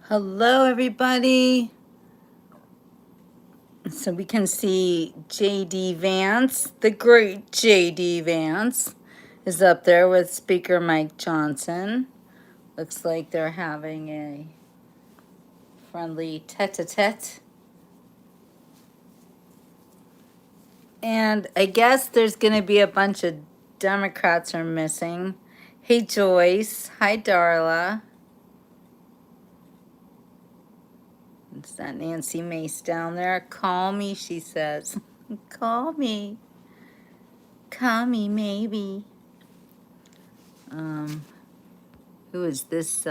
Hello, everybody. So we can see JD Vance, the great JD Vance, is up there with Speaker Mike Johnson. Looks like they're having a friendly tete-a-tete. And I guess there's going to be a bunch of Democrats are missing. Hey, Joyce. Hi, Darla. Is that Nancy Mace down there? Call me, she says. Call me. Call me, maybe. Who is this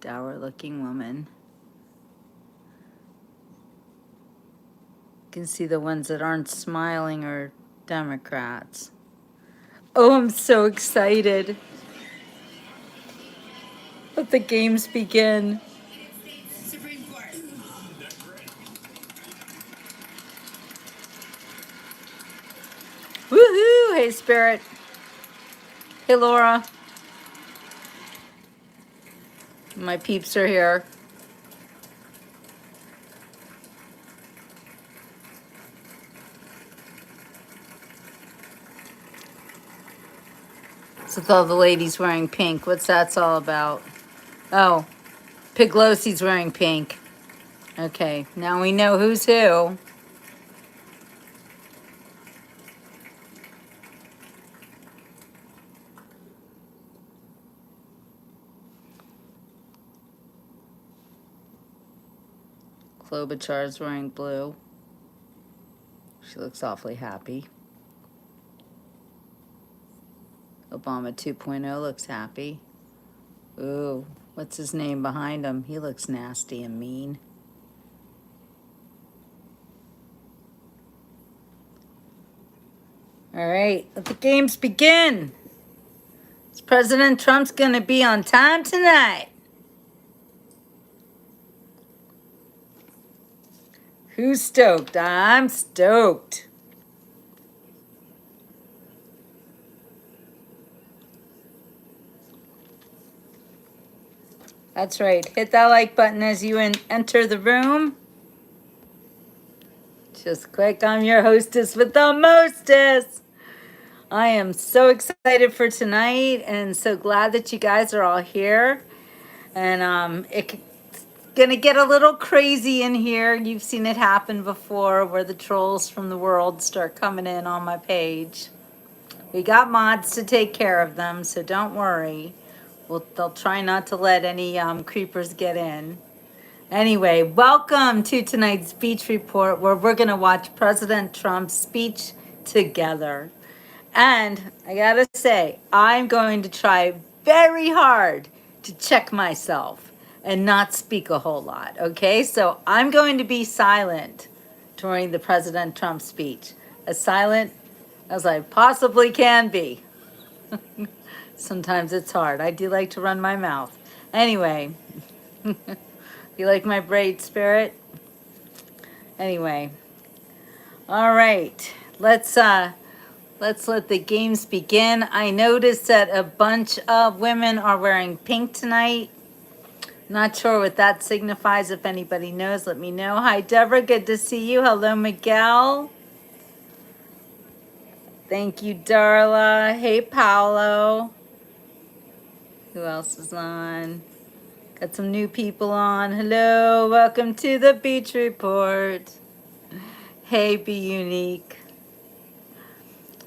dour-looking woman? You can see the ones that aren't smiling are Democrats. Oh, I'm so excited. Let the games begin. Woohoo! Hey, Spirit. Hey, Laura. My peeps are here. It's with all the ladies wearing pink. What's that's all about? Oh, Piglosi's wearing pink. Okay, now we know who's who. Klobuchar's wearing blue. She looks awfully happy. Obama 2.0 looks happy. Ooh, what's his name behind him? He looks nasty and mean. All right, let the games begin. Is President Trump's gonna be on time tonight? Who's stoked? I'm stoked. That's right. Hit that like button as you enter the room. Just click I'm your hostess with the mostest. I am so excited for tonight and so glad that you guys are all here. And it's gonna get a little crazy in here. You've seen it happen before where the trolls from the world start coming in on my page. We got mods to take care of them, so don't worry. They'll try not to let any creepers get in. Anyway, welcome to tonight's speech report where we're gonna watch President Trump's speech together. And I gotta say, I'm going to try very hard to check myself and not speak a whole lot, okay? So I'm going to be silent during the President Trump speech, as silent as I possibly can be. Sometimes it's hard. I do like to run my mouth. Anyway, you like my braid, Spirit? Anyway, all right, let's let the games begin. I noticed that a bunch of women are wearing pink tonight. Not sure what that signifies. If anybody knows, let me know. Hi, Deborah. Good to see you. Hello, Miguel. Thank you, Darla. Hey, Paolo. Who else is on? Got some new people on. Hello. Welcome to the Beach Report. Hey, Be Unique.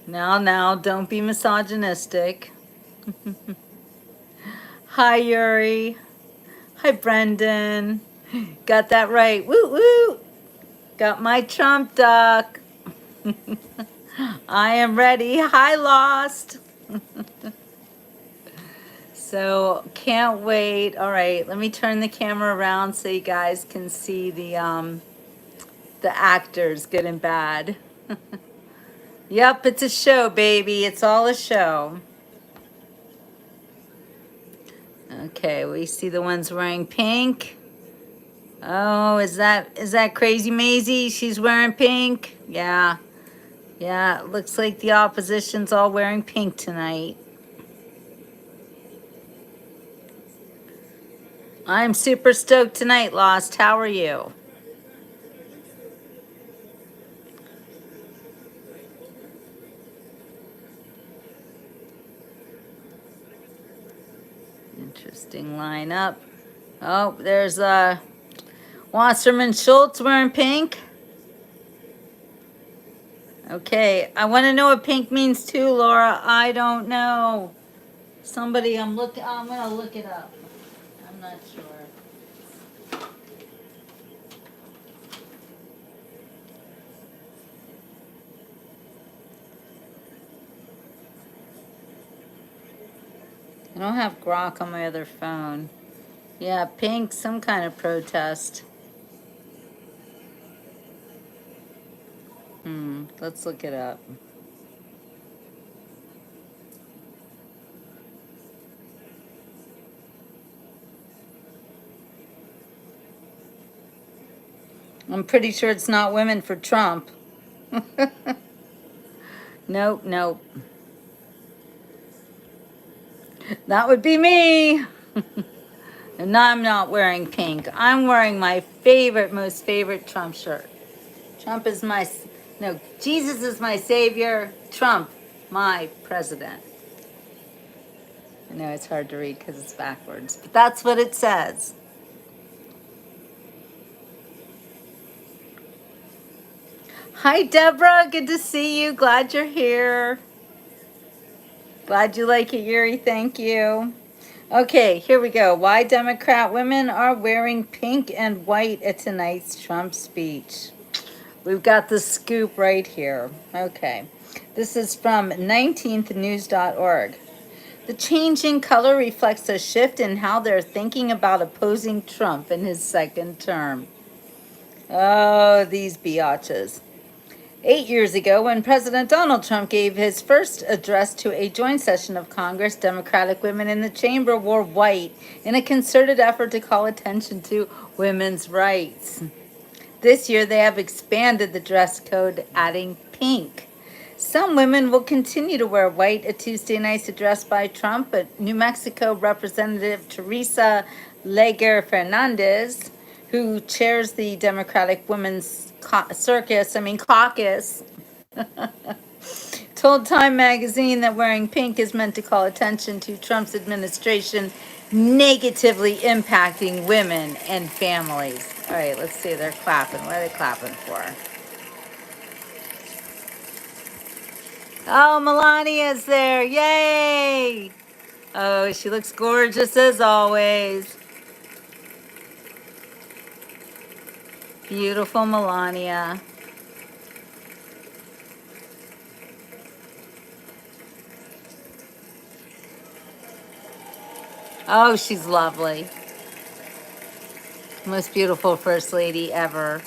Now, don't be misogynistic. Hi, Yuri. Hi, Brendan. Got that right. Woo woo. Got my Trump duck. I am ready. Hi, Lost. So can't wait. All right, let me turn the camera around so you guys can see the actors, good and bad. Yep, it's a show, baby. It's all a show. Okay, we see the ones wearing pink. Oh, is that Crazy Maisie? She's wearing pink? Yeah. Yeah, it looks like the opposition's all wearing pink tonight. I'm super stoked tonight, Lost. How are you? Interesting lineup. Oh, there's Wasserman Schultz wearing pink. Okay, I want to know what pink means too, Laura. I don't know. Somebody, I'm gonna look it up. I'm not sure. I don't have Grok on my other phone. Yeah, pink, some kind of protest. Let's look it up. I'm pretty sure it's not women for Trump. Nope, nope. That would be me. And I'm not wearing pink. I'm wearing my favorite, most favorite Trump shirt. Trump is my, no, Jesus is my savior. Trump, my president. I know it's hard to read because it's backwards, but that's what it says. Hi, Deborah. Good to see you. Glad you're here. Glad you like it, Yuri. Thank you. Okay, here we go. Why Democrat women are wearing pink and white at tonight's Trump speech. We've got the scoop right here. Okay. This is from 19thnews.org. The change in color reflects a shift in how they're thinking about opposing Trump in his second term. Oh, these biatches. 8 years ago, when President Donald Trump gave his first address to a joint session of Congress, Democratic women in the chamber wore white in a concerted effort to call attention to women's rights. This year, they have expanded the dress code, adding pink. Some women will continue to wear white at Tuesday night's address by Trump, but New Mexico Representative Teresa Leger Fernandez, who chairs the Democratic Women's Caucus, told Time magazine that wearing pink is meant to call attention to Trump's administration negatively impacting women and families. All right, let's see. They're clapping. What are they clapping for? Oh, Melania's there. Yay! Oh, she looks gorgeous as always. Beautiful Melania. Oh, she's lovely. Most beautiful first lady ever.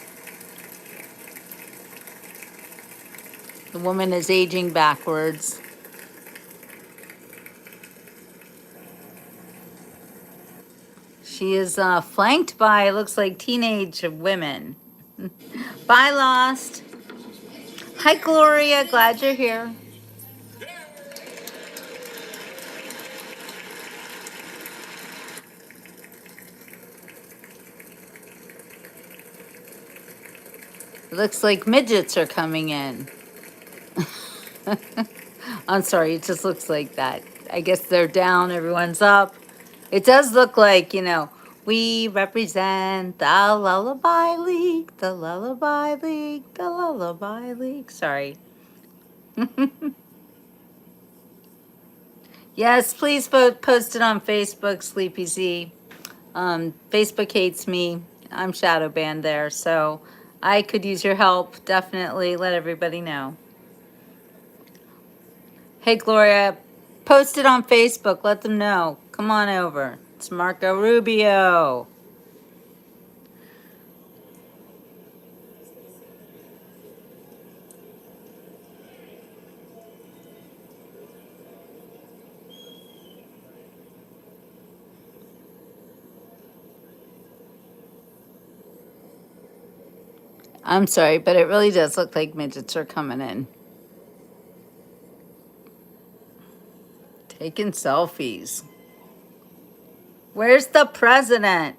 The woman is aging backwards. She is flanked by, looks like, teenage women. Bye, Lost. Hi, Gloria. Glad you're here. It looks like midgets are coming in. I'm sorry, it just looks like that. I guess they're down, everyone's up. It does look like, we represent the Lullaby League, the Lullaby League, the Lullaby League. Sorry. Yes, please post it on Facebook, Sleepy Z. Facebook hates me. I'm shadow banned there, so I could use your help. Definitely let everybody know. Hey, Gloria, post it on Facebook. Let them know. Come on over. It's Marco Rubio. I'm sorry, but it really does look like midgets are coming in. Taking selfies. Where's the president?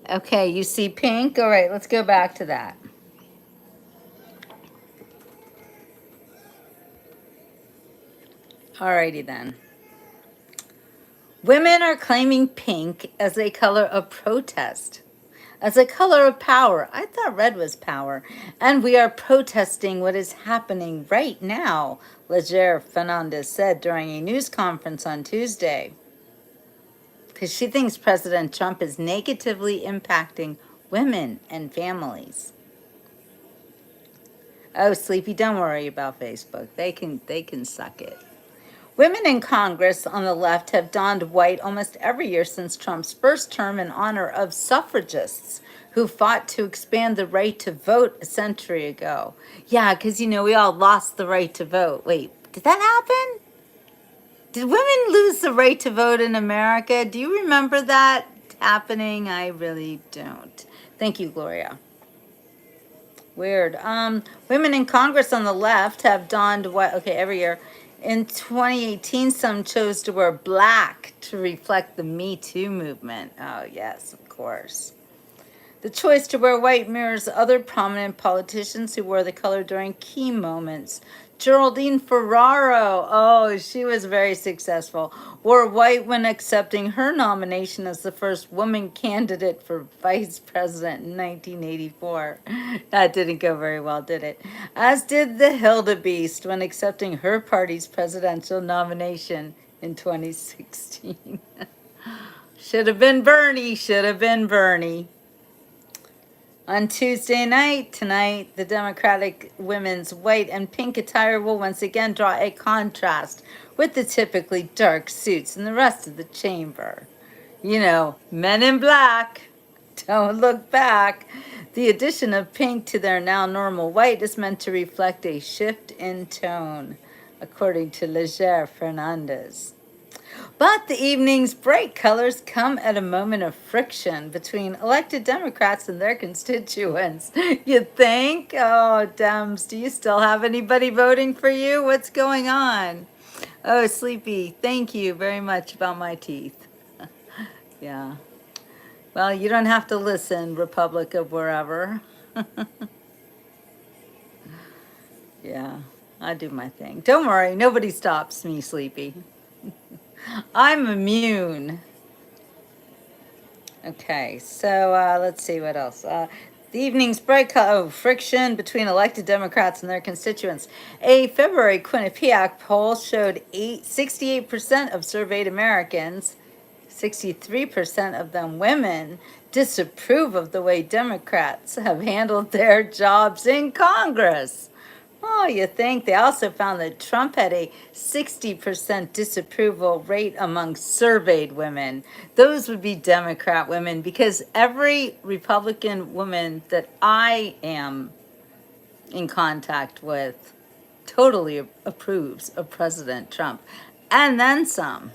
Okay, you see pink? All right, let's go back to that. Alrighty then. Women are claiming pink as a color of protest, as a color of power. I thought red was power. And we are protesting what is happening right now, Leger Fernandez said during a news conference on Tuesday. Because she thinks President Trump is negatively impacting women and families. Oh, Sleepy, don't worry about Facebook. They can suck it. Women in Congress on the left have donned white almost every year since Trump's first term in honor of suffragists who fought to expand the right to vote a century ago. Yeah, because, we all lost the right to vote. Wait, did that happen? Did women lose the right to vote in America? Do you remember that happening? I really don't. Thank you, Gloria. Weird. Women in Congress on the left have donned what? Okay, every year. In 2018, some chose to wear black to reflect the Me Too movement. Oh, yes, of course. The choice to wear white mirrors other prominent politicians who wore the color during key moments. Geraldine Ferraro, oh, she was very successful, wore white when accepting her nomination as the first woman candidate for vice president in 1984. That didn't go very well, did it? As did the Hildebeest when accepting her party's presidential nomination in 2016. Should have been Bernie, should have been Bernie. On Tuesday night, tonight, the Democratic women's white and pink attire will once again draw a contrast with the typically dark suits in the rest of the chamber. Men in black, don't look back. The addition of pink to their now normal white is meant to reflect a shift in tone, according to Leger Fernandez. But the evening's bright colors come at a moment of friction between elected Democrats and their constituents. You think? Oh, Dems, do you still have anybody voting for you? What's going on? Oh, Sleepy, thank you very much about my teeth. Yeah. Well, you don't have to listen, Republic of wherever. Yeah, I do my thing. Don't worry, nobody stops me, Sleepy. I'm immune. Okay, so let's see what else. The evening's bright friction between elected Democrats and their constituents. A February Quinnipiac poll showed 68% of surveyed Americans, 63% of them women, disapprove of the way Democrats have handled their jobs in Congress. Oh, you think? They also found that Trump had a 60% disapproval rate among surveyed women. Those would be Democrat women, because every Republican woman that I am in contact with totally approves of President Trump. And then some.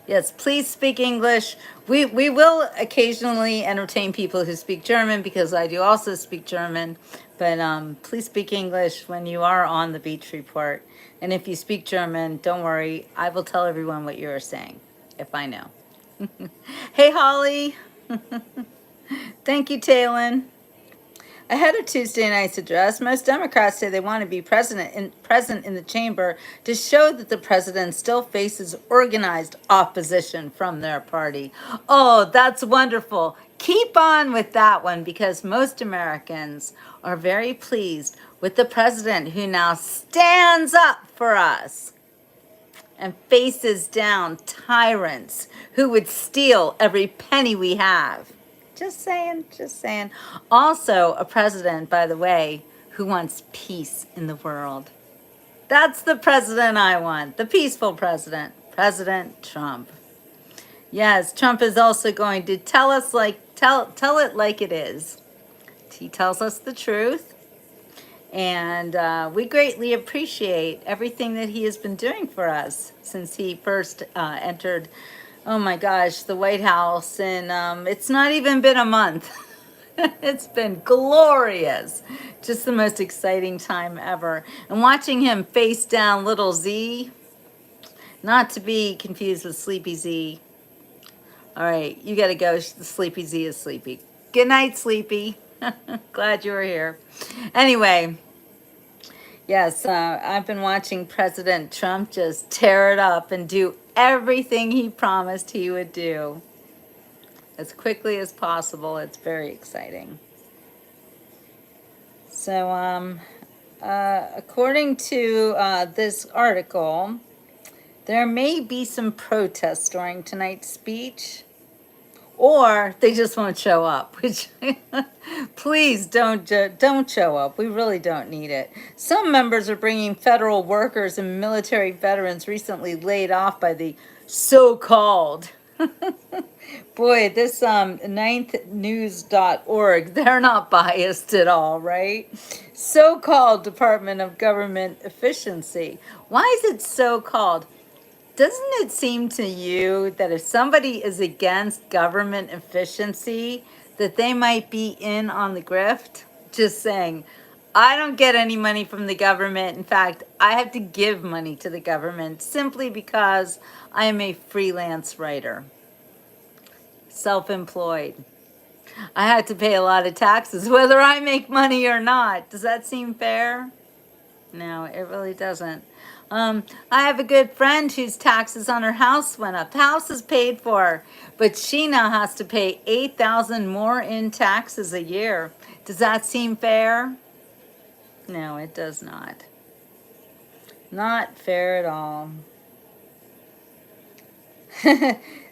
Yes, please speak English. We will occasionally entertain people who speak German, because I do also speak German. But please speak English when you are on the Beach Report. And if you speak German, don't worry. I will tell everyone what you are saying, if I know. Hey, Holly. Thank you, Talon. Ahead of Tuesday night's address, most Democrats say they want to be present in the chamber to show that the president still faces organized opposition from their party. Oh, that's wonderful. Keep on with that one, because most Americans are very pleased with the president who now stands up for us and faces down tyrants who would steal every penny we have. Just saying, just saying. Also, a president, by the way, who wants peace in the world. That's the president I want, the peaceful president, President Trump. Yes, Trump is also going to tell it like it is. He tells us the truth, and we greatly appreciate everything that he has been doing for us since he first entered, oh my gosh, the White House, and it's not even been a month. It's been glorious. Just the most exciting time ever. And watching him face down little Z, Not to be confused with Sleepy Z. All right, you got to go. Sleepy Z is sleepy. Good night, Sleepy. Glad you were here. Anyway, yes, I've been watching President Trump just tear it up and do everything he promised he would do as quickly as possible. It's very exciting. So, according to this article, there may be some protests during tonight's speech, or they just won't show up. Which, please don't show up. We really don't need it. Some members are bringing federal workers and military veterans recently laid off by the so-called. Boy, this ninthnews.org, they're not biased at all, right? So-called Department of Government Efficiency. Why is it so-called? Doesn't it seem to you that if somebody is against government efficiency, that they might be in on the grift? Just saying, I don't get any money from the government. In fact, I have to give money to the government simply because I am a freelance writer, self-employed. I have to pay a lot of taxes whether I make money or not. Does that seem fair? No, it really doesn't. I have a good friend whose taxes on her house went up. The house is paid for, but she now has to pay $8,000 more in taxes a year. Does that seem fair? No, it does not. Not fair at all.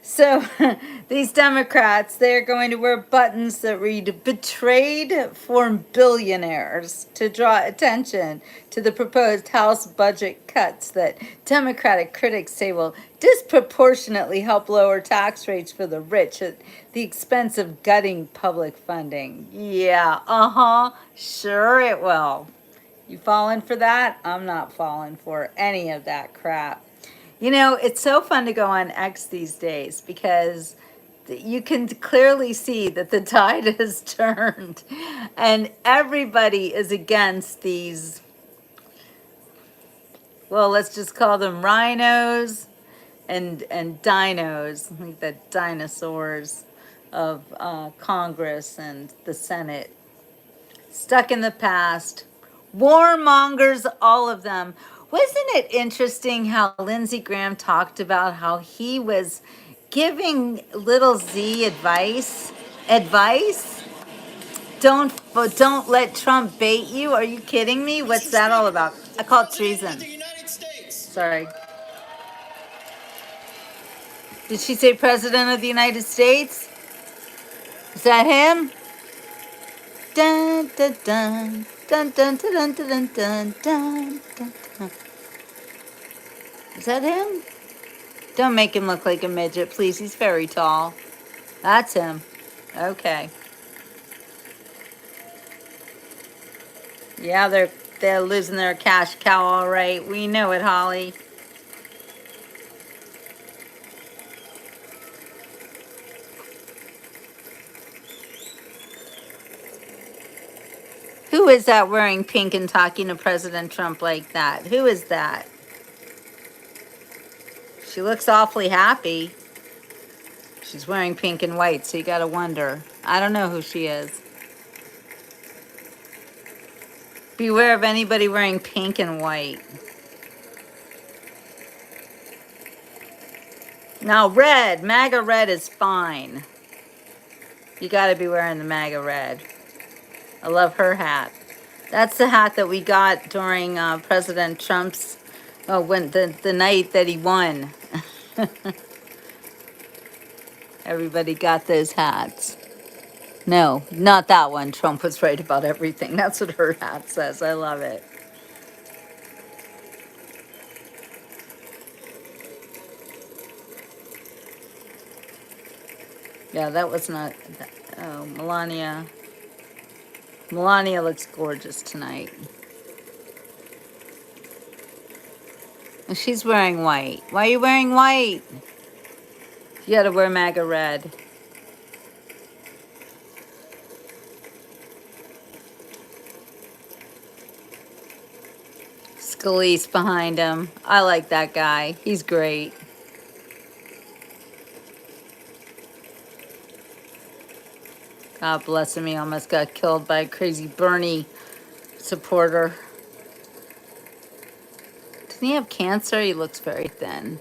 So these Democrats, they're going to wear buttons that read "Betrayed for Billionaires" to draw attention to the proposed House budget cuts that Democratic critics say will disproportionately help lower tax rates for the rich at the expense of gutting public funding. Yeah, sure it will. You falling for that? I'm not falling for any of that crap. You know, it's so fun to go on X these days because you can clearly see that the tide has turned and everybody is against these, well, let's just call them rhinos and dinos, like the dinosaurs of Congress and the Senate. Stuck in the past, warmongers, all of them. Wasn't it interesting how Lindsey Graham talked about how he was giving little Z advice? Advice? Don't let Trump bait you. Are you kidding me? What's that all about? I call it treason. Sorry. Did she say President of the United States? Is that him? Dun dun dun dun dun dun dun dun dun dun dun. Is that him? Don't make him look like a midget, please. He's very tall. That's him. Okay. Yeah, they're losing their cash cow, all right. We know it, Holly. Who is that wearing pink and talking to President Trump like that? Who is that? She looks awfully happy. She's wearing pink and white, so you gotta wonder. I don't know who she is. Beware of anybody wearing pink and white. Now red, MAGA red is fine. You gotta be wearing the MAGA red. I love her hat. That's the hat that we got during President Trump's, when the night that he won. Everybody got those hats. No, not that one. Trump was right about everything. That's what her hat says. I love it. Yeah, that was not. Oh, Melania. Melania looks gorgeous tonight. And she's wearing white. Why are you wearing white? You gotta wear MAGA red. Scalise behind him. I like that guy. He's great. God bless him. He almost got killed by a crazy Bernie supporter. Doesn't he have cancer? He looks very thin.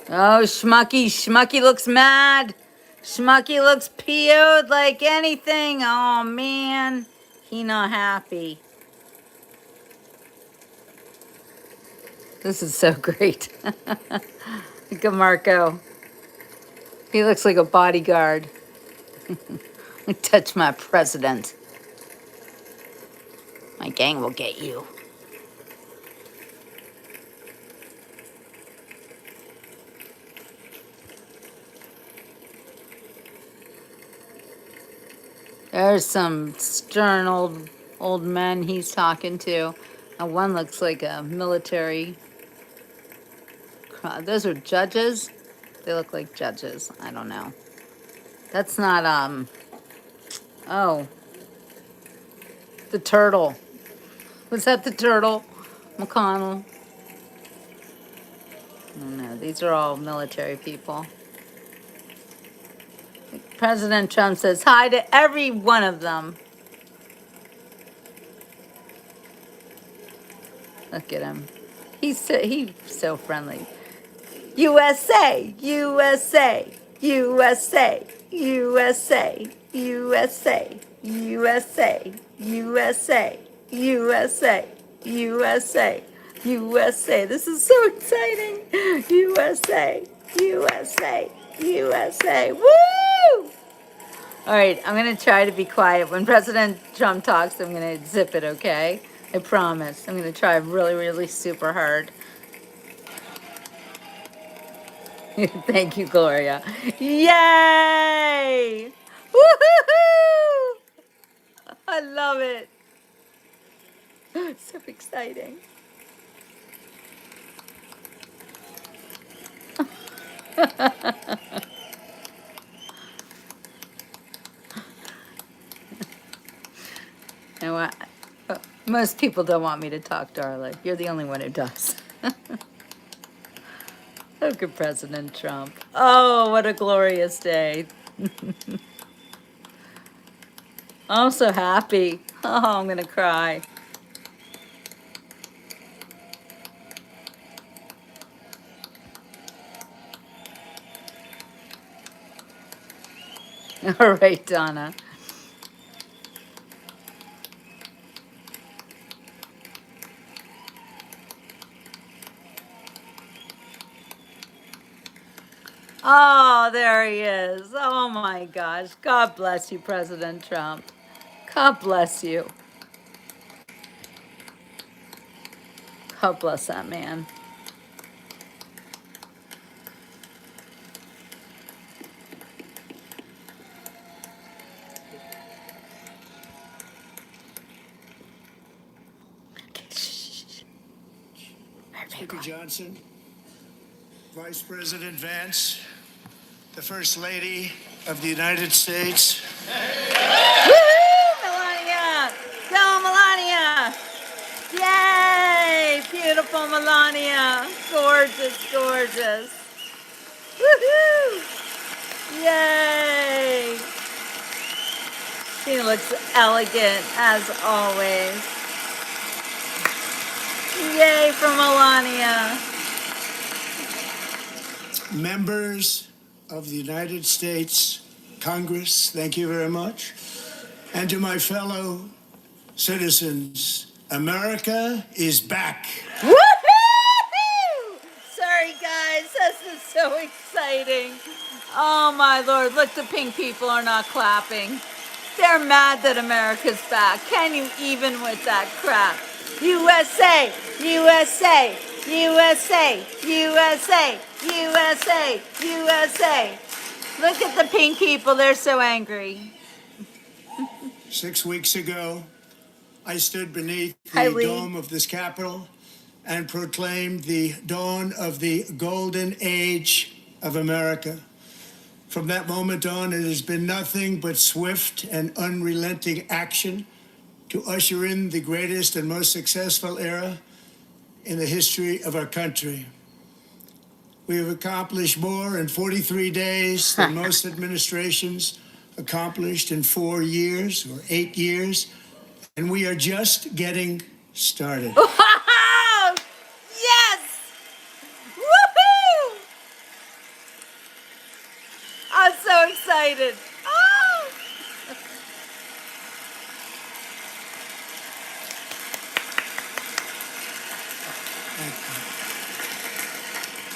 Oh, Schmucky. Schmucky looks mad. Schmucky looks PO'd like anything. Oh, man. He not happy. This is so great. Look at Marco. He looks like a bodyguard. Touch my president. My gang will get you. There's some stern old men he's talking to. And one looks like a military. Those are judges. They look like judges. I don't know. That's not oh, the turtle. Was that the turtle? McConnell. I don't know. These are all military people. President Trump says hi to every one of them. Look at him. He's so friendly. USA, USA, USA, USA, USA, USA, USA, USA, USA, USA. This is so exciting. USA, USA, USA. Woo! All right, I'm going to try to be quiet. When President Trump talks, I'm going to zip it, okay? I promise. I'm going to try really, really super hard. Thank you, Gloria. Yay! Woohoo! I love it. So exciting. And what? Most people don't want me to talk, darling. You're the only one who does. Look at President Trump. Oh, what a glorious day. I'm so happy. Oh, I'm going to cry. All right, Donna. Oh, there he is. Oh my gosh. God bless you, President Trump. God bless you. God bless that man. Speaker Johnson, Vice President Vance, the First Lady of the United States. Woohoo, Melania! Go, Melania! Yay! Beautiful Melania. Gorgeous, gorgeous. Woohoo! Yay! She looks elegant as always. Yay for Melania. Members of the United States Congress, thank you very much. And to my fellow citizens, America is back. Woohoo! Sorry, guys. This is so exciting. Oh, my Lord. Look, the pink people are not clapping. They're mad that America's back. Can you even with that crap? USA, USA, USA, USA, USA, USA. Look at the pink people. They're so angry. 6 weeks ago, I stood beneath Hi, the Lee. dome of this Capitol and proclaimed the dawn of the golden age of America. From that moment on, it has been nothing but swift and unrelenting action to usher in the greatest and most successful era in the history of our country. We have accomplished more in 43 days than most administrations accomplished in 4 years or 8 years, and we are just getting started. Wow! Yes! Woohoo! I'm so excited. Oh!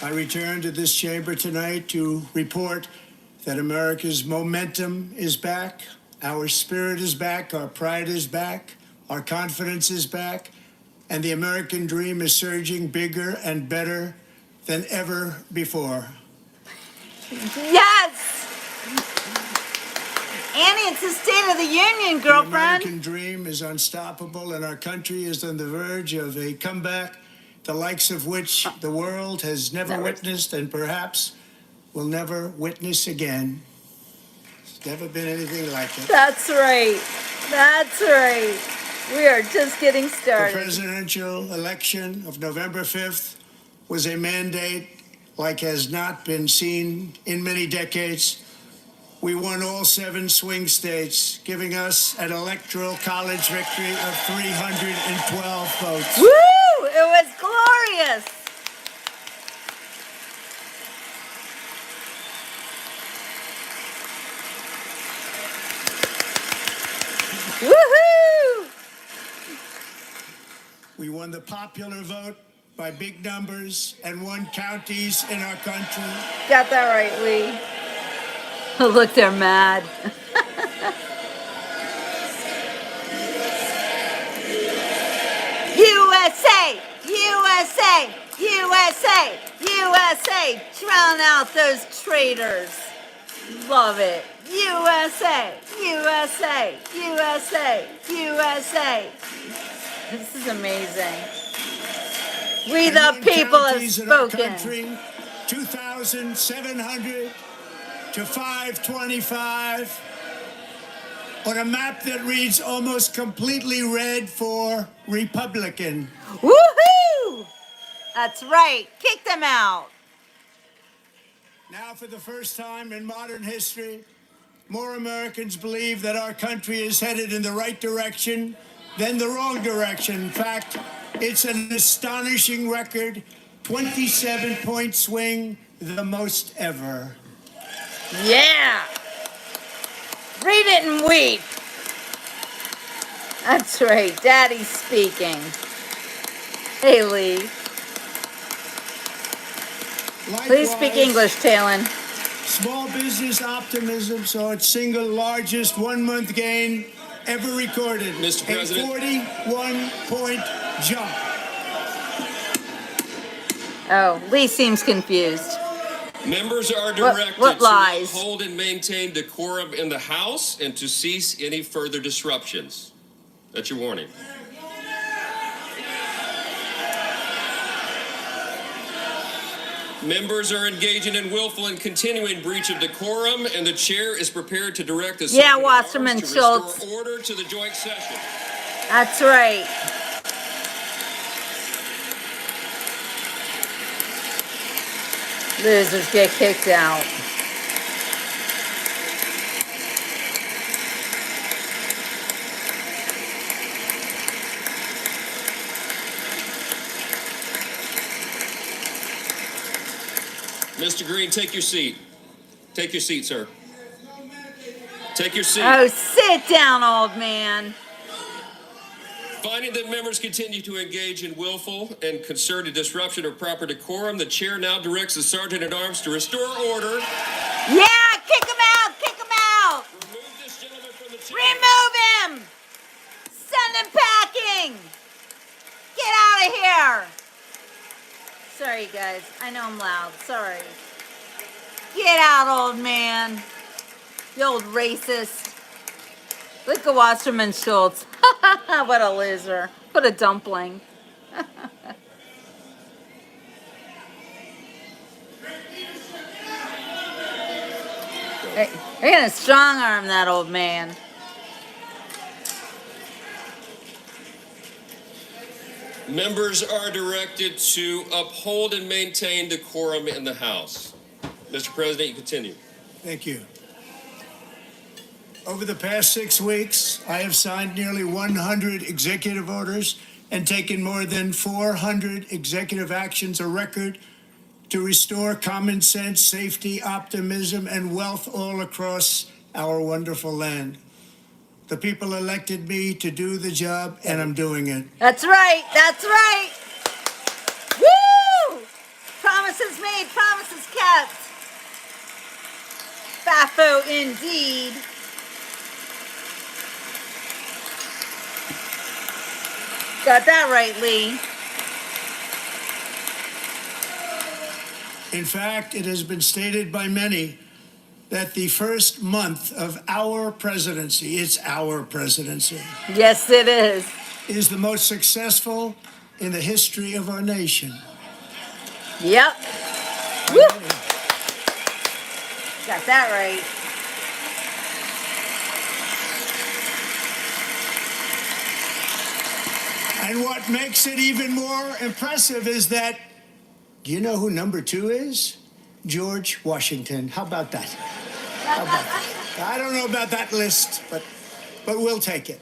I return to this chamber tonight to report that America's momentum is back, our spirit is back, our pride is back, our confidence is back, and the American dream is surging bigger and better than ever before. Yes! Annie, it's the State of the Union, The girlfriend. American dream is unstoppable, and our country is on the verge of a comeback, the likes of which the world has never witnessed and perhaps will never witness again. There's never been anything like it. That's right. That's right. We are just getting The started. presidential election of November 5th was a mandate like has not been seen in many decades. We won all 7 swing states, giving us an electoral college victory of 312 votes. Woo! It was glorious. Woohoo! We won the popular vote by big numbers and won counties in our country. Got that right, Lee. Oh, look, they're mad. USA! USA! USA! USA! Drown out those traitors. Love it. USA! USA! USA! USA! This is amazing. We And the won people have counties in our spoken. country, 2,700 to 525 on a map that reads almost completely red for Republican. Woohoo! That's right. Kick them out. Now, for the first time in modern history, more Americans believe that our country is headed in the right direction than the wrong direction. In fact, it's an astonishing record, 27-point swing, the most ever. Yeah. Read it and weep. That's right. Daddy's speaking. Hey, Lee. Please speak Likewise, English, Talon. Small business optimism saw its single largest one-month gain ever recorded. Mr. President. A 41-point jump. Oh, Lee seems confused. Members are directed what to lies? hold and maintain decorum in the House and to cease any further disruptions. That's your warning. Members are engaging in willful and continuing breach of decorum, and the chair is prepared to direct the Yeah, Sergeant at Arms Wasserman to Schultz. restore order to the joint session. That's right. Losers get kicked out. Mr. Green, take your seat. Take your seat, sir. Take your seat. Oh, sit down, old man. Finding that members continue to engage in willful and concerted disruption of proper decorum, the chair now directs the Sergeant at Arms to restore order. Yeah, kick him out. Kick him out. Remove this gentleman from the chair. Remove him. Send him packing. Get out of here. Sorry, guys. I know I'm loud. Sorry. Get out, old man. You old racist. Look at Wasserman Schultz. What a loser. What a dumpling. They're gonna strong arm that old man. Members are directed to uphold and maintain decorum in the House. Mr. President, you continue. Thank you. Over the past 6 weeks, I have signed nearly 100 executive orders and taken more than 400 executive actions, a record to restore common sense, safety, optimism, and wealth all across our wonderful land. The people elected me to do the job, and I'm doing it. That's right. That's right. Woo! Promises made, promises kept. Fafo indeed. Got that right, Lee. In fact, it has been stated by many that the first month of our presidency, it's our presidency, Yes, it is the most successful in the history of our nation. Yep. Woo! Got that right. And what makes it even more impressive is that, do you know who number 2 is? George Washington. How about that? How about that? I don't know about that list, but we'll take it.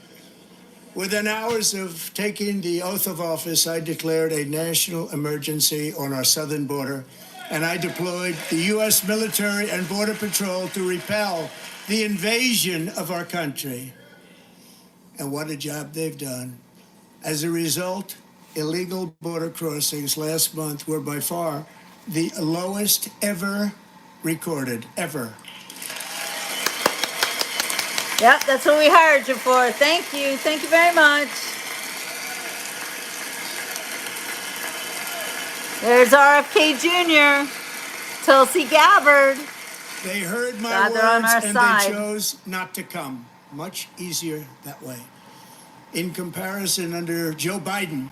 Within hours of taking the oath of office, I declared a national emergency on our southern border, and I deployed the U.S. military and Border Patrol to repel the invasion of our country. And what a job they've done. As a result, illegal border crossings last month were by far the lowest ever recorded, ever. Yep, that's what we hired you for. Thank you. Thank you very much. There's RFK Jr., Tulsi Gabbard. They heard my God, they're on our words and side. they chose not to come. Much easier that way. In comparison, under Joe Biden,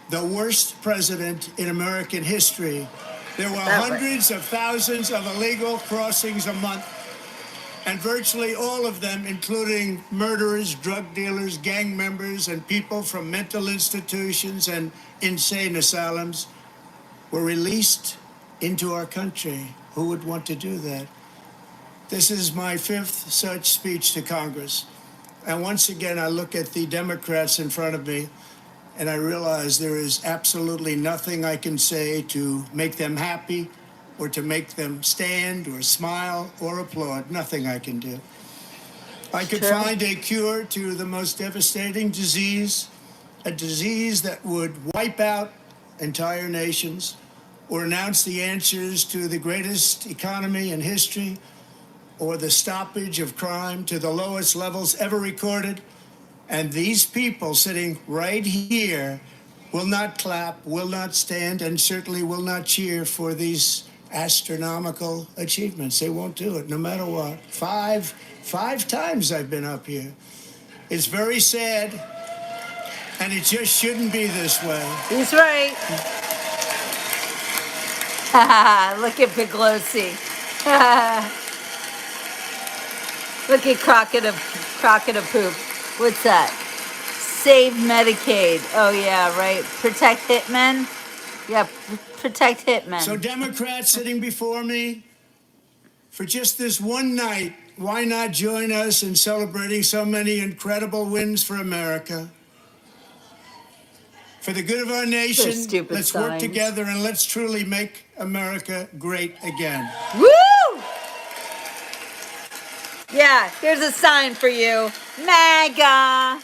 the worst president in American history, there were hundreds of thousands of illegal crossings a month, and virtually all of them, including murderers, drug dealers, gang members, and people from mental institutions and insane asylums, were released into our country. Who would want to do that? This is my 5th such speech to Congress. And once again, I look at the Democrats in front of me, and I realize there is absolutely nothing I can say to make them happy or to make them stand or smile or applaud. Nothing I can do. I could find a cure to the most devastating disease, a disease that would wipe out entire nations, or announce the answers to the greatest economy in history, or the stoppage of crime to the lowest levels ever recorded. And these people sitting right here will not clap, will not stand, and certainly will not cheer for these astronomical achievements. They won't do it, no matter what. Five times I've been up here. It's very sad, and it just shouldn't be this way. He's right. Look at Piglosi. Look at Crockett of Poop. What's that? Save Medicaid. Oh, yeah, right. Protect hitmen. Yeah, protect hitmen. So Democrats sitting before me, for just this one night, why not join us in celebrating so many incredible wins for America? For the good of our nation, let's work together and let's truly make America great again. Woo! Yeah, here's a sign for you. MAGA.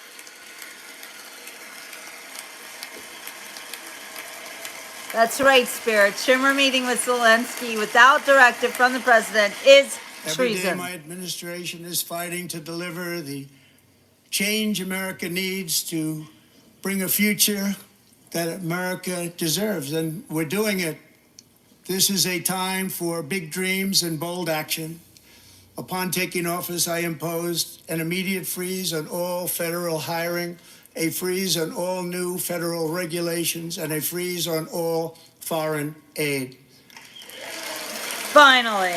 That's right, Spirit. Shimmer meeting with Zelensky without directive from the president is treason. Every day my administration is fighting to deliver the change America needs to bring a future that America deserves, and we're doing it. This is a time for big dreams and bold action. Upon taking office, I imposed an immediate freeze on all federal hiring, a freeze on all new federal regulations, and a freeze on all foreign aid. Finally.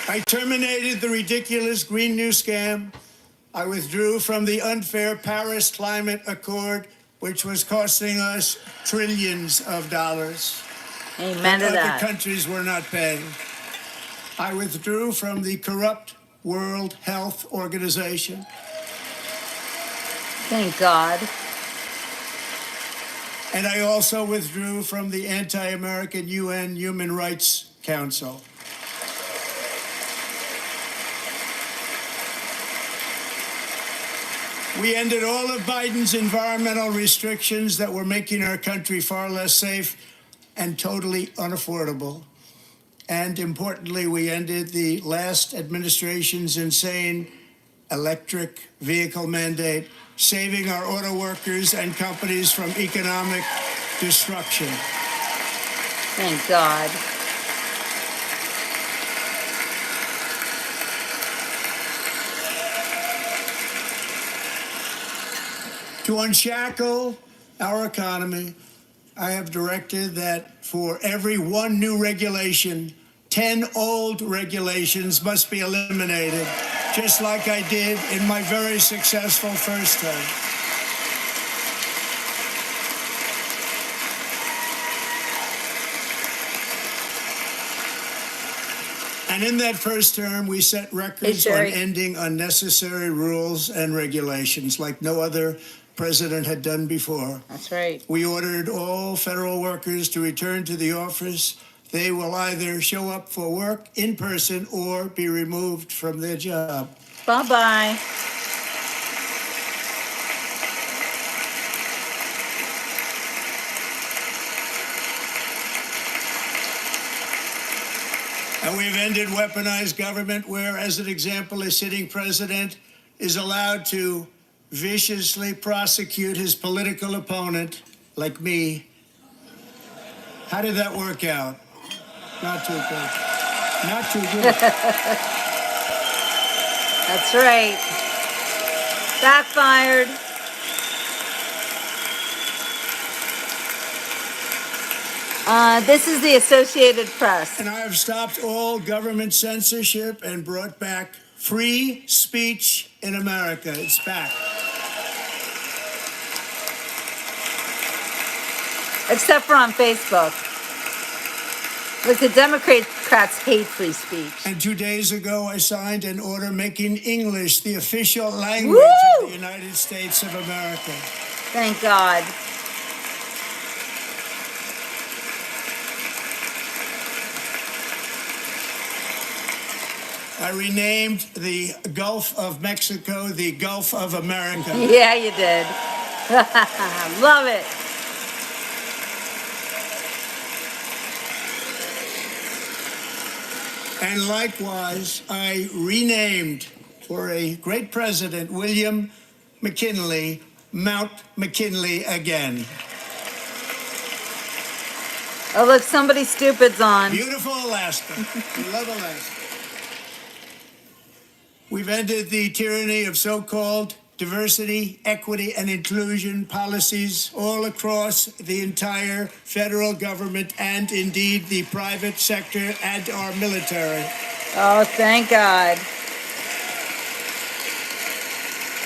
I terminated the ridiculous Green New Scam. I withdrew from the unfair Paris Climate Accord, which was costing us trillions of dollars. Amen to Other that. countries were not paying. I withdrew from the corrupt World Health Organization. Thank God. And I also withdrew from the anti-American UN Human Rights Council. We ended all of Biden's environmental restrictions that were making our country far less safe and totally unaffordable. And importantly, we ended the last administration's insane electric vehicle mandate, saving our auto workers and companies from economic destruction. Thank God. To unshackle our economy, I have directed that for every one new regulation, 10 old regulations must be eliminated, just like I did in my very successful first term. And in that first term, we set records on ending unnecessary rules and regulations like no other president had done before. That's right. We ordered all federal workers to return to the office. They will either show up for work in person or be removed from their job. Bye-bye. And we've ended weaponized government where, as an example, a sitting president is allowed to viciously prosecute his political opponent, like me. How did that work out? Not too good. Not too good. That's right. Backfired. This is the Associated Press. And I have stopped all government censorship and brought back free speech in America. It's back. Except for on Facebook. Look, the Democrats hate free speech. And 2 days ago, I signed an order making English the official language of the United States of America. Thank God. I renamed the Gulf of Mexico the Gulf of America. Yeah, you did. Love it. And likewise, I renamed, for a great president, William McKinley, Mount McKinley again. Oh, look, somebody stupid's on. Beautiful Alaska. We love Alaska. We've ended the tyranny of so-called diversity, equity, and inclusion policies all across the entire federal government and indeed the private sector and our military. Oh, thank God.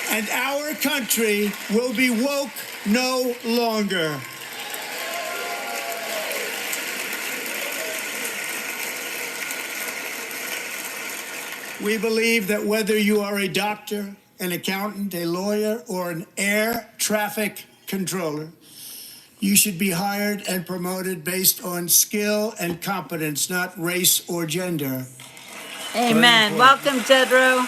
And our country will be woke no longer. We believe that whether you are a doctor, an accountant, a lawyer, or an air traffic controller, you should be hired and promoted based on skill and competence, not race or gender. Amen. Welcome, Jedro.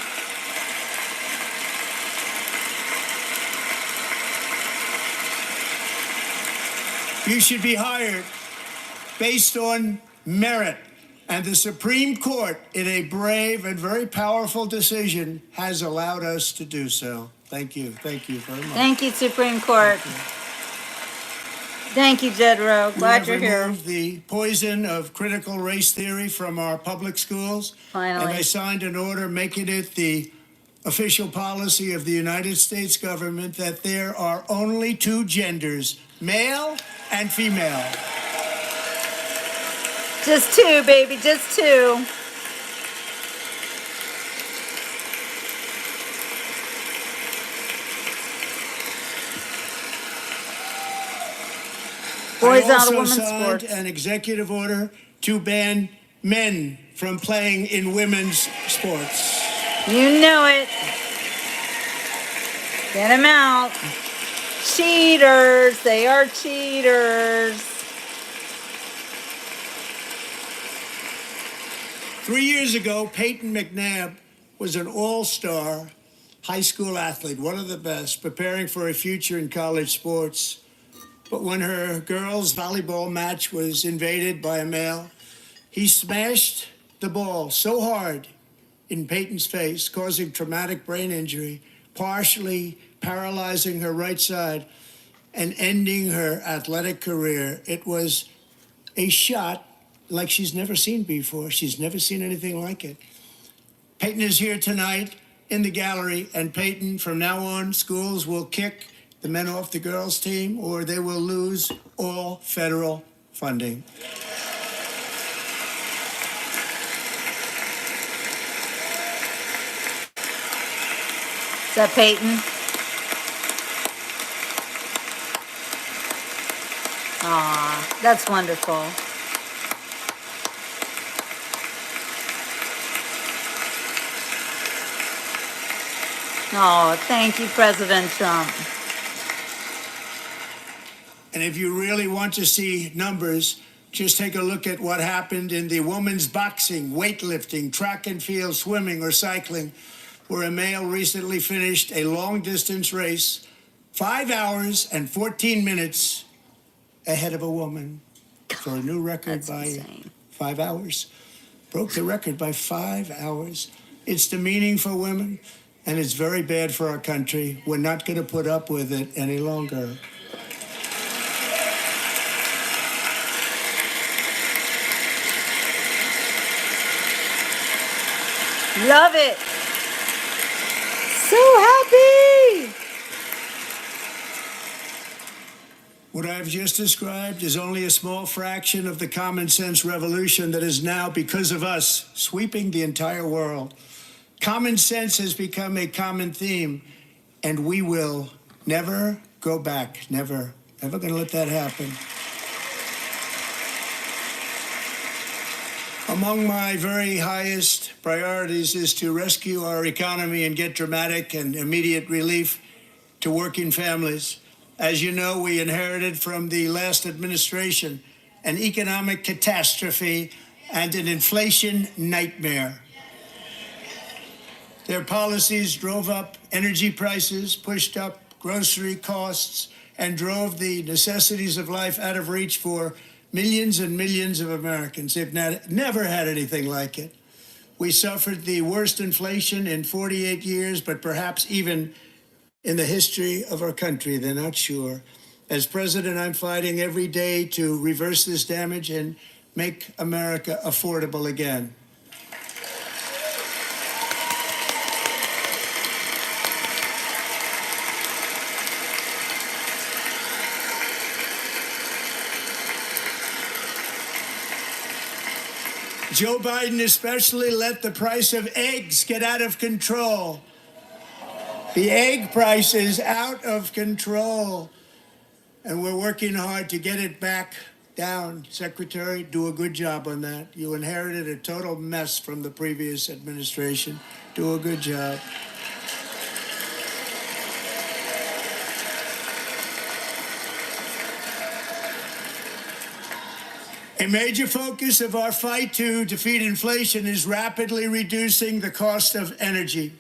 You should be hired based on merit. And the Supreme Court, in a brave and very powerful decision, has allowed us to do so. Thank you. Thank you very much. Thank you, Supreme Court. Thank you, Jedro. Glad you're here. We have removed the poison of critical race theory from our public schools. Finally. And I signed an order making it the official policy of the United States government that there are only two genders, male and female. Just two, baby, just two. Boys out of also women's signed sports. an executive order to ban men from playing in women's sports. You know it. Get them out. Cheaters. They are cheaters. 3 years ago, Peyton McNabb was an all-star high school athlete, one of the best, preparing for a future in college sports. But when her girls' volleyball match was invaded by a male, he smashed the ball so hard in Peyton's face, causing traumatic brain injury, partially paralyzing her right side and ending her athletic career. It was a shot like she's never seen before. She's never seen anything like it. Peyton is here tonight in the gallery, and Peyton, from now on, schools will kick the men off the girls' team, or they will lose all federal funding. Is that Peyton? Aw, that's wonderful. Oh, thank you, President Trump. And if you really want to see numbers, just take a look at what happened in the women's boxing, weightlifting, track and field, swimming, or cycling, where a male recently finished a long-distance race 5 hours and 14 minutes ahead of a woman for a new record That's by insane. 5 hours. Broke the record by 5 hours. It's demeaning for women, and it's very bad for our country. We're not going to put up with it any longer. Love it. So happy. What I've just described is only a small fraction of the common sense revolution that is now, because of us, sweeping the entire world. Common sense has become a common theme, and we will never go back. Never. Never going to let that happen. Among my very highest priorities is to rescue our economy and get dramatic and immediate relief to working families. As you know, we inherited from the last administration an economic catastrophe and an inflation nightmare. Their policies drove up energy prices, pushed up grocery costs, and drove the necessities of life out of reach for millions and millions of Americans. They've never had anything like it. We suffered the worst inflation in 48 years, but perhaps even in the history of our country. They're not sure. As president, I'm fighting every day to reverse this damage and make America affordable again. Joe Biden especially let the price of eggs get out of control. The egg price is out of control, and we're working hard to get it back down. Secretary, do a good job on that. You inherited a total mess from the previous administration. Do a good job. A major focus of our fight to defeat inflation is rapidly reducing the cost of energy.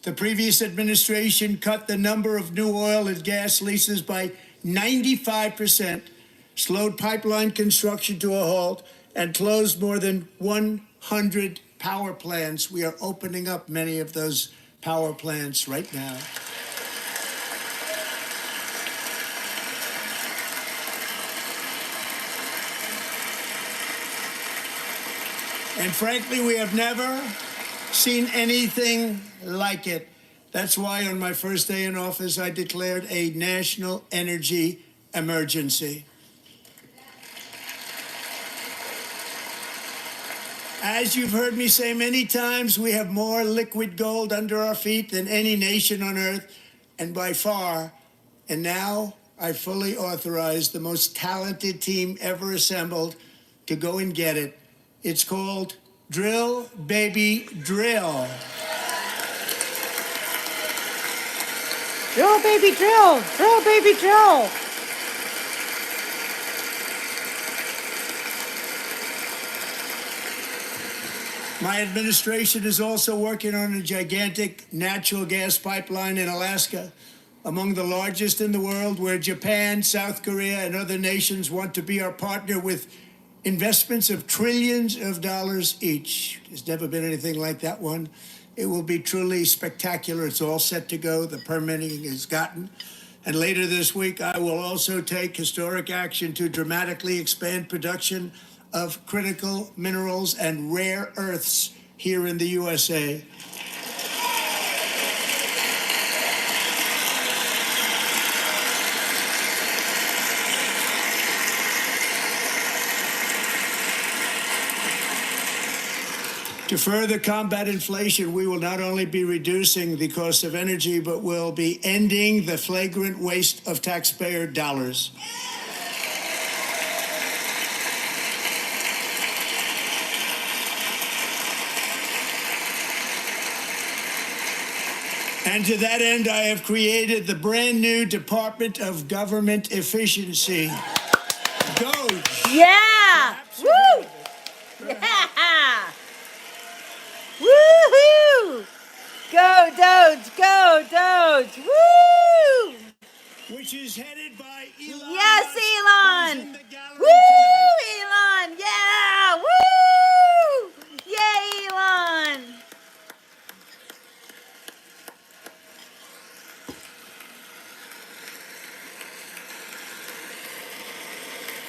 The previous administration cut the number of new oil and gas leases by 95%, slowed pipeline construction to a halt, and closed more than 100 power plants. We are opening up many of those power plants right now. And frankly, we have never seen anything like it. That's why on my first day in office, I declared a national energy emergency. As you've heard me say many times, we have more liquid gold under our feet than any nation on earth, and by far. And now I fully authorize the most talented team ever assembled to go and get it. It's called Drill, Baby, Drill. Drill, baby, drill. Drill, baby, drill. My administration is also working on a gigantic natural gas pipeline in Alaska, among the largest in the world, where Japan, South Korea, and other nations want to be our partner with investments of trillions of dollars each. There's never been anything like that one. It will be truly spectacular. It's all set to go. The permitting is gotten. And later this week, I will also take historic action to dramatically expand production of critical minerals and rare earths here in the USA. To further combat inflation, we will not only be reducing the cost of energy, but will be ending the flagrant waste of taxpayer dollars. And to that end, I have created the brand new Department of Government Efficiency. DOGE. Yeah. Woo. Yeah. Woohoo! Go Doge, go Doge, woo! Which is headed by Elon. Yes, Musk, Elon! who's in the gallery Woo, tonight. Elon! Yeah! Woo! Yay, Elon!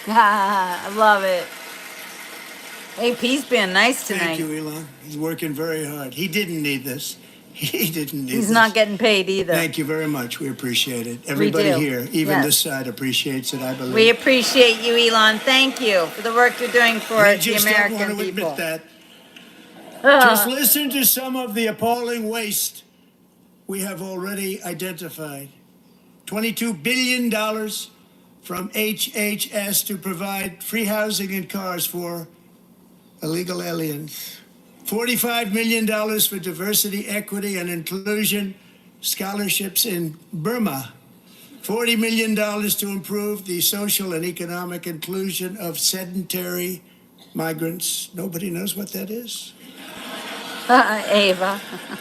Ah, I love it. AP's being nice tonight. Thank you, Elon. He's working very hard. He didn't need this. He didn't need this. He's not getting paid either. Thank you very much. We appreciate it. Everybody do. here, even Yes. this side, appreciates it, I believe. We appreciate you, Elon. Thank you for the work you're doing for We the just don't American want to people. admit that. Just listen to some of the appalling waste we have already identified. $22 billion from HHS to provide free housing and cars for illegal aliens. $45 million for diversity, equity, and inclusion scholarships in Burma. $40 million to improve the social and economic inclusion of sedentary migrants. Nobody knows what that is. Ava.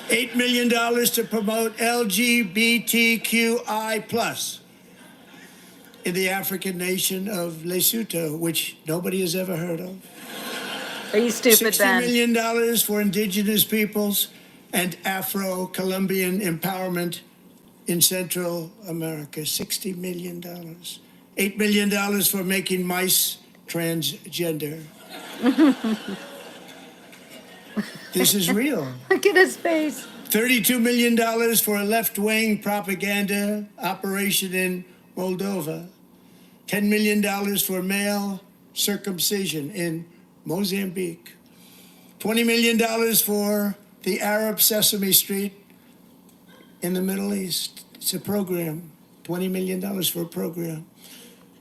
$8 million to promote LGBTQI+ in the African nation of Lesotho, which nobody has ever heard of. Are you stupid $60 then? million for indigenous peoples and Afro-Colombian empowerment in Central America. $60 million. $8 million for making mice transgender. This is real. Look at his face. $32 million for a left-wing propaganda operation in Moldova. $10 million for male circumcision in Mozambique. $20 million for the Arab Sesame Street in the Middle East. It's a program. $20 million for a program.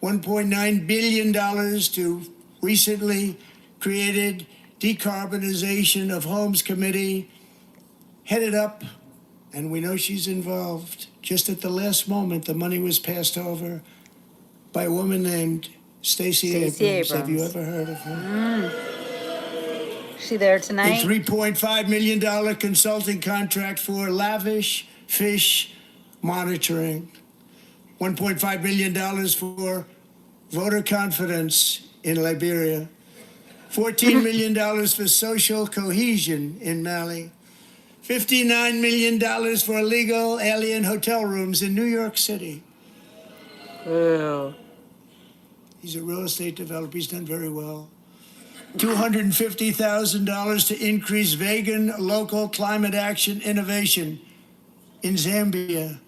$1.9 billion to recently created Decarbonization of Homes Committee, headed up, and we know she's involved. Just at the last moment, the money was passed over by a woman named Stacey Abrams. Have you ever heard of her? She there A tonight? $3.5 million consulting contract for lavish fish monitoring. $1.5 million for voter confidence in Liberia. $14 million for social cohesion in Mali. $59 million for illegal alien hotel rooms in New York City. Ew. He's a real estate developer. He's done very well. $250,000 to increase vegan local climate action innovation in Zambia.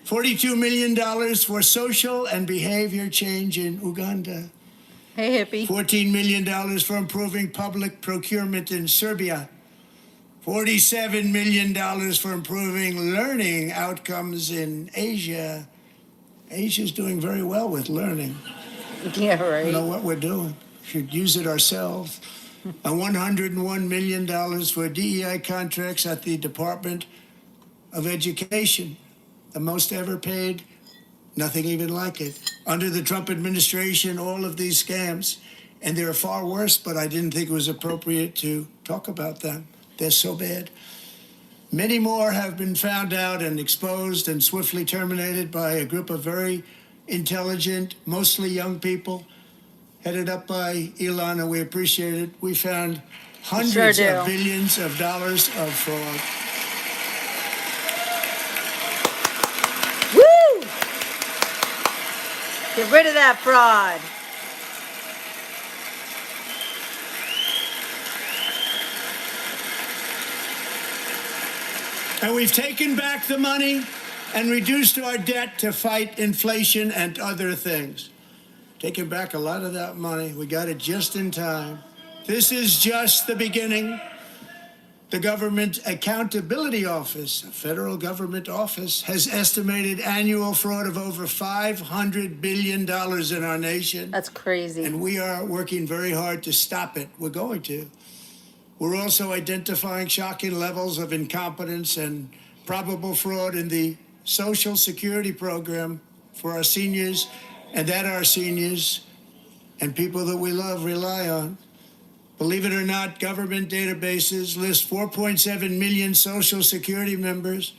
$42 million for social and behavior change in Uganda. Hey, hippie. $14 million for improving public procurement in Serbia. $47 million for improving learning outcomes in Asia. Asia's doing very well with learning. Yeah, You know right. what we're doing. Should use it ourselves. $101 million for DEI contracts at the Department of Education, the most ever paid. Nothing even like it. Under the Trump administration, all of these scams, and they're far worse, but I didn't think it was appropriate to talk about them. They're so bad. Many more have been found out and exposed and swiftly terminated by a group of very intelligent, mostly young people, headed up by Elon, and we appreciate it. We found hundreds Sure of do. billions of dollars of fraud. Woo! Get rid of that fraud. And we've taken back the money and reduced our debt to fight inflation and other things. Taking back a lot of that money. We got it just in time. This is just the beginning. The Government Accountability Office, a federal government office, has estimated annual fraud of over $500 billion in our nation. That's crazy. And we are working very hard to stop it. We're going to. We're also identifying shocking levels of incompetence and probable fraud in the Social Security program for our seniors, and that our seniors and people that we love rely on. Believe it or not, government databases list 4.7 million Social Security members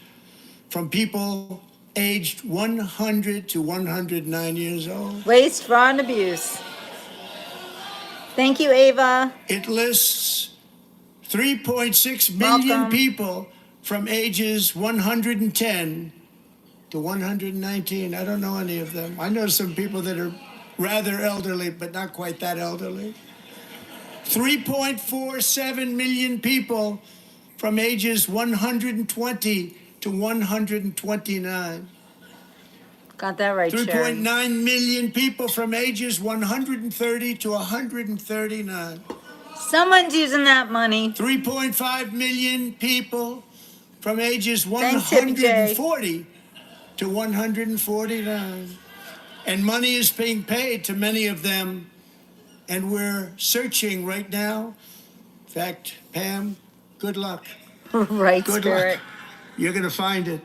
from people aged 100 to 109 years old. Waste, fraud, and abuse. Thank you, Ava. It lists 3.6 million Welcome. people from ages 110 to 119. I don't know any of them. I know some people that are rather elderly, but not quite that elderly. 3.47 million people from ages 120 to 129. Got that right, Sharon. 3.9 million people from ages 130 to 139. Someone's using that money. 3.5 million people from ages Thanks, Hippie J. 140 to 149. And money is being paid to many of them, and we're searching right now. In fact, Pam, good luck. Right, Good Spirit. luck. You're going to find it.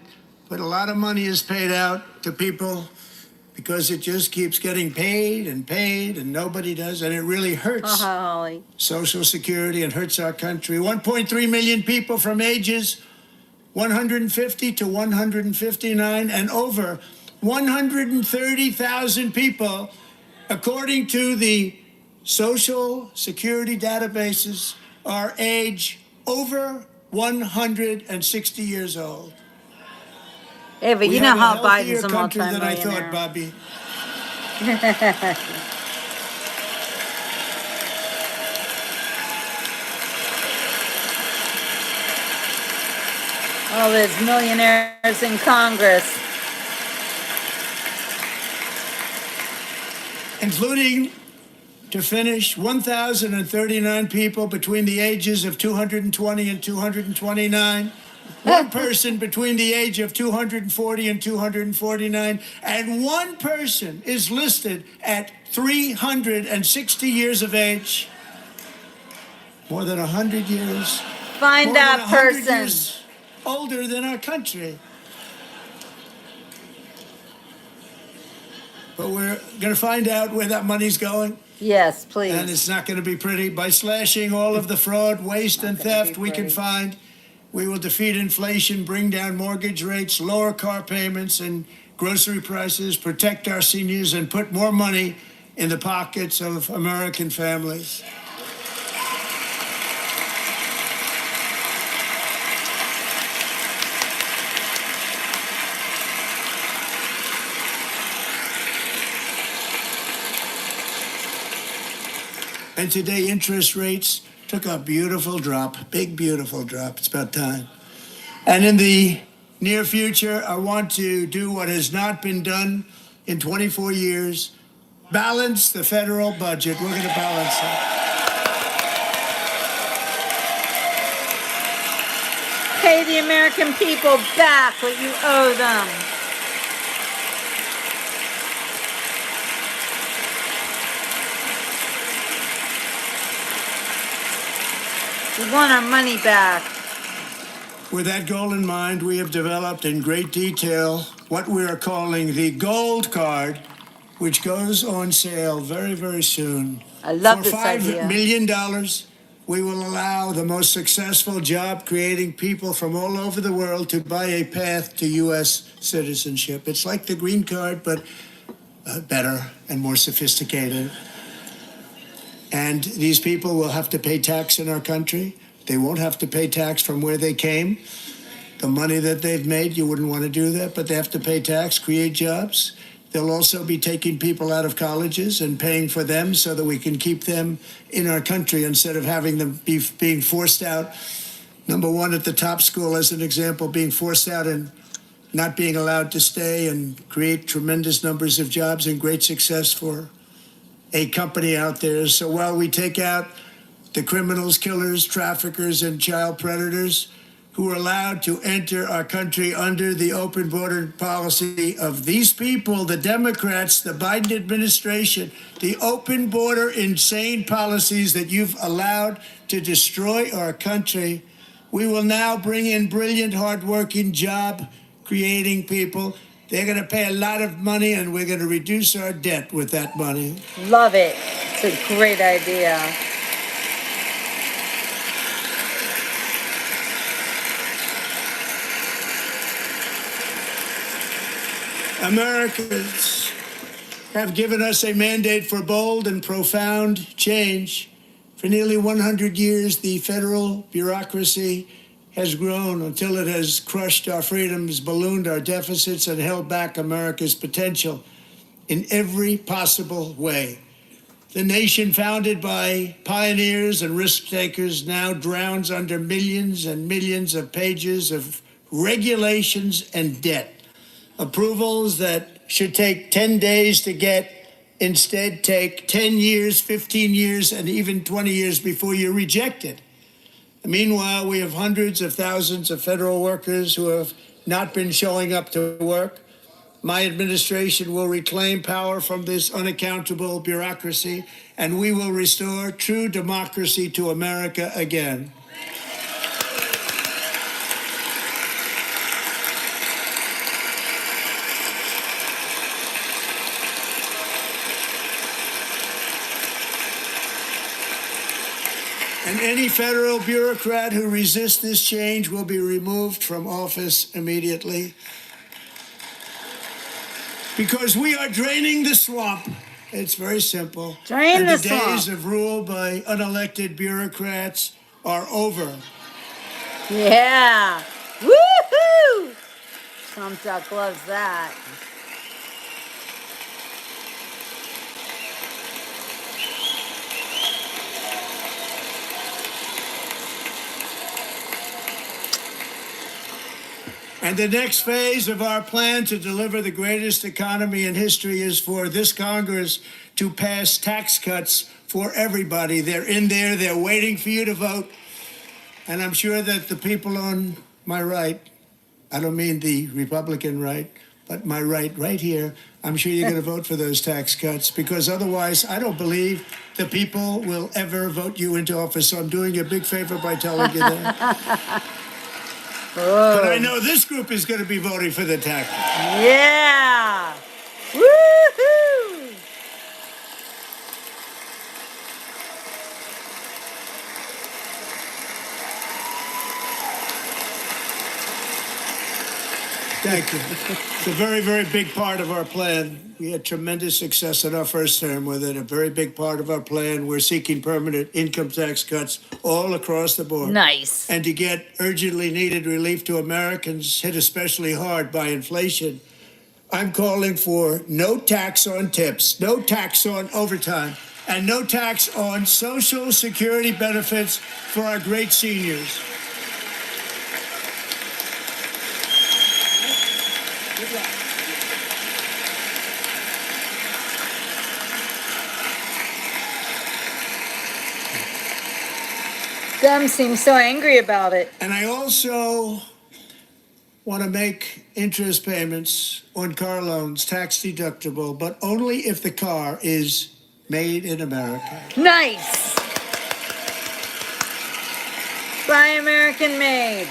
But a lot of money is paid out to people because it just keeps getting paid, and nobody does, and it really hurts Holly. Social Security and hurts our country. 1.3 million people from ages 150 to 159, and over 130,000 people, according to the Social Security databases, are age over 160 years old. Ava, We you know have how a healthier Biden's a country than I thought, multi-millionaire. Bobby. All those millionaires in Congress. Including, to finish, 1,039 people between the ages of 220 and 229, one person between the age of 240 and 249, and one person is listed at 360 years of age. More than 100 years. Find more that than 100 person. years older than our country. But we're going to find out where that money's going. Yes, And please. it's not going to be pretty. By slashing all of the fraud, waste, and gonna be theft we can pretty. find, we will defeat inflation, bring down mortgage rates, lower car payments and grocery prices, protect our seniors, and put more money in the pockets of American families. And today, interest rates took a beautiful drop, big, beautiful drop. It's about time. And in the near future, I want to do what has not been done in 24 years, balance the federal budget. We're going to balance it. Pay the American people back what you owe them. We want our money back. With that goal in mind, we have developed in great detail what we are calling the Gold Card, which goes on sale very, very soon. I love For this idea. $5 million, we will allow the most successful job-creating people from all over the world to buy a path to U.S. citizenship. It's like the green card, but better and more sophisticated. And these people will have to pay tax in our country. They won't have to pay tax from where they came. The money that they've made, you wouldn't want to do that, but they have to pay tax, create jobs. They'll also be taking people out of colleges and paying for them so that we can keep them in our country instead of having them being forced out. Number one, at the top school, as an example, being forced out and not being allowed to stay and create tremendous numbers of jobs and great success for a company out there. So while we take out the criminals, killers, traffickers, and child predators who are allowed to enter our country under the open border policy of these people, the Democrats, the Biden administration, the open border insane policies that you've allowed to destroy our country, we will now bring in brilliant, hardworking, job-creating people. They're going to pay a lot of money, and we're going to reduce our debt with that money. Love it. It's a great idea. Americans have given us a mandate for bold and profound change. For nearly 100 years, the federal bureaucracy has grown until it has crushed our freedoms, ballooned our deficits, and held back America's potential in every possible way. The nation founded by pioneers and risk takers now drowns under millions and millions of pages of regulations and debt. Approvals that should take 10 days to get instead take 10 years, 15 years, and even 20 years before you're rejected. Meanwhile, we have hundreds of thousands of federal workers who have not been showing up to work. My administration will reclaim power from this unaccountable bureaucracy, and we will restore true democracy to America again. And any federal bureaucrat who resists this change will be removed from office immediately. Because we are draining the swamp. It's very simple. Drain and the the days swamp. of rule by unelected bureaucrats are over. Yeah. Woohoo! Trump Duck loves that. And the next phase of our plan to deliver the greatest economy in history is for this Congress to pass tax cuts for everybody. They're in there. They're waiting for you to vote. And I'm sure that the people on my right, I don't mean the Republican right, but my right here, I'm sure you're going to vote for those tax cuts, because otherwise I don't believe the people will ever vote you into office. So I'm doing you a big favor by telling you that. Oh. But I know this group is going to be voting for the tax. Yeah. Woohoo! Thank you. It's a very, very big part of our plan. We had tremendous success in our first term with it. A very big part of our plan. We're seeking permanent income tax cuts all across the board. Nice. And to get urgently needed relief to Americans hit especially hard by inflation, I'm calling for no tax on tips, no tax on overtime, and no tax on Social Security benefits for our great seniors. Dem seems so angry about it. And I also want to make interest payments on car loans tax deductible, but only if the car is made in America. Nice. Buy American made.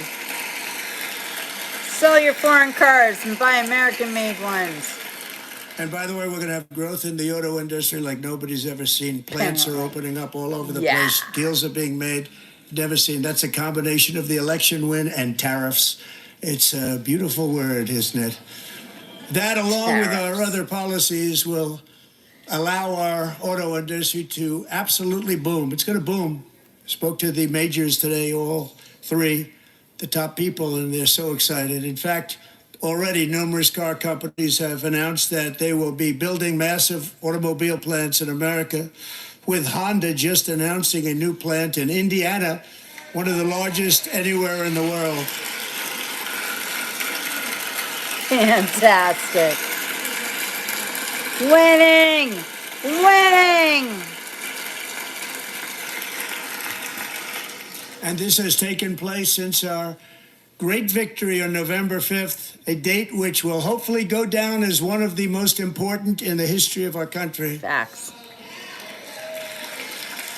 Sell your foreign cars and buy American made ones. And by the way, we're going to have growth in the auto industry like nobody's ever seen. Plants are opening up all over the place. Deals are being made. Never seen. That's a combination of the election win and tariffs. It's a beautiful word, isn't it? That, along with our other policies, will allow our auto industry to absolutely boom. It's going to boom. Spoke to the majors today, all three, the top people, and they're so excited. In fact, already numerous car companies have announced that they will be building massive automobile plants in America, with Honda just announcing a new plant in Indiana, one of the largest anywhere in the world. Fantastic. Winning! Winning! And this has taken place since our great victory on November 5th, a date which will hopefully go down as one of the most important in the history of our country. Facts.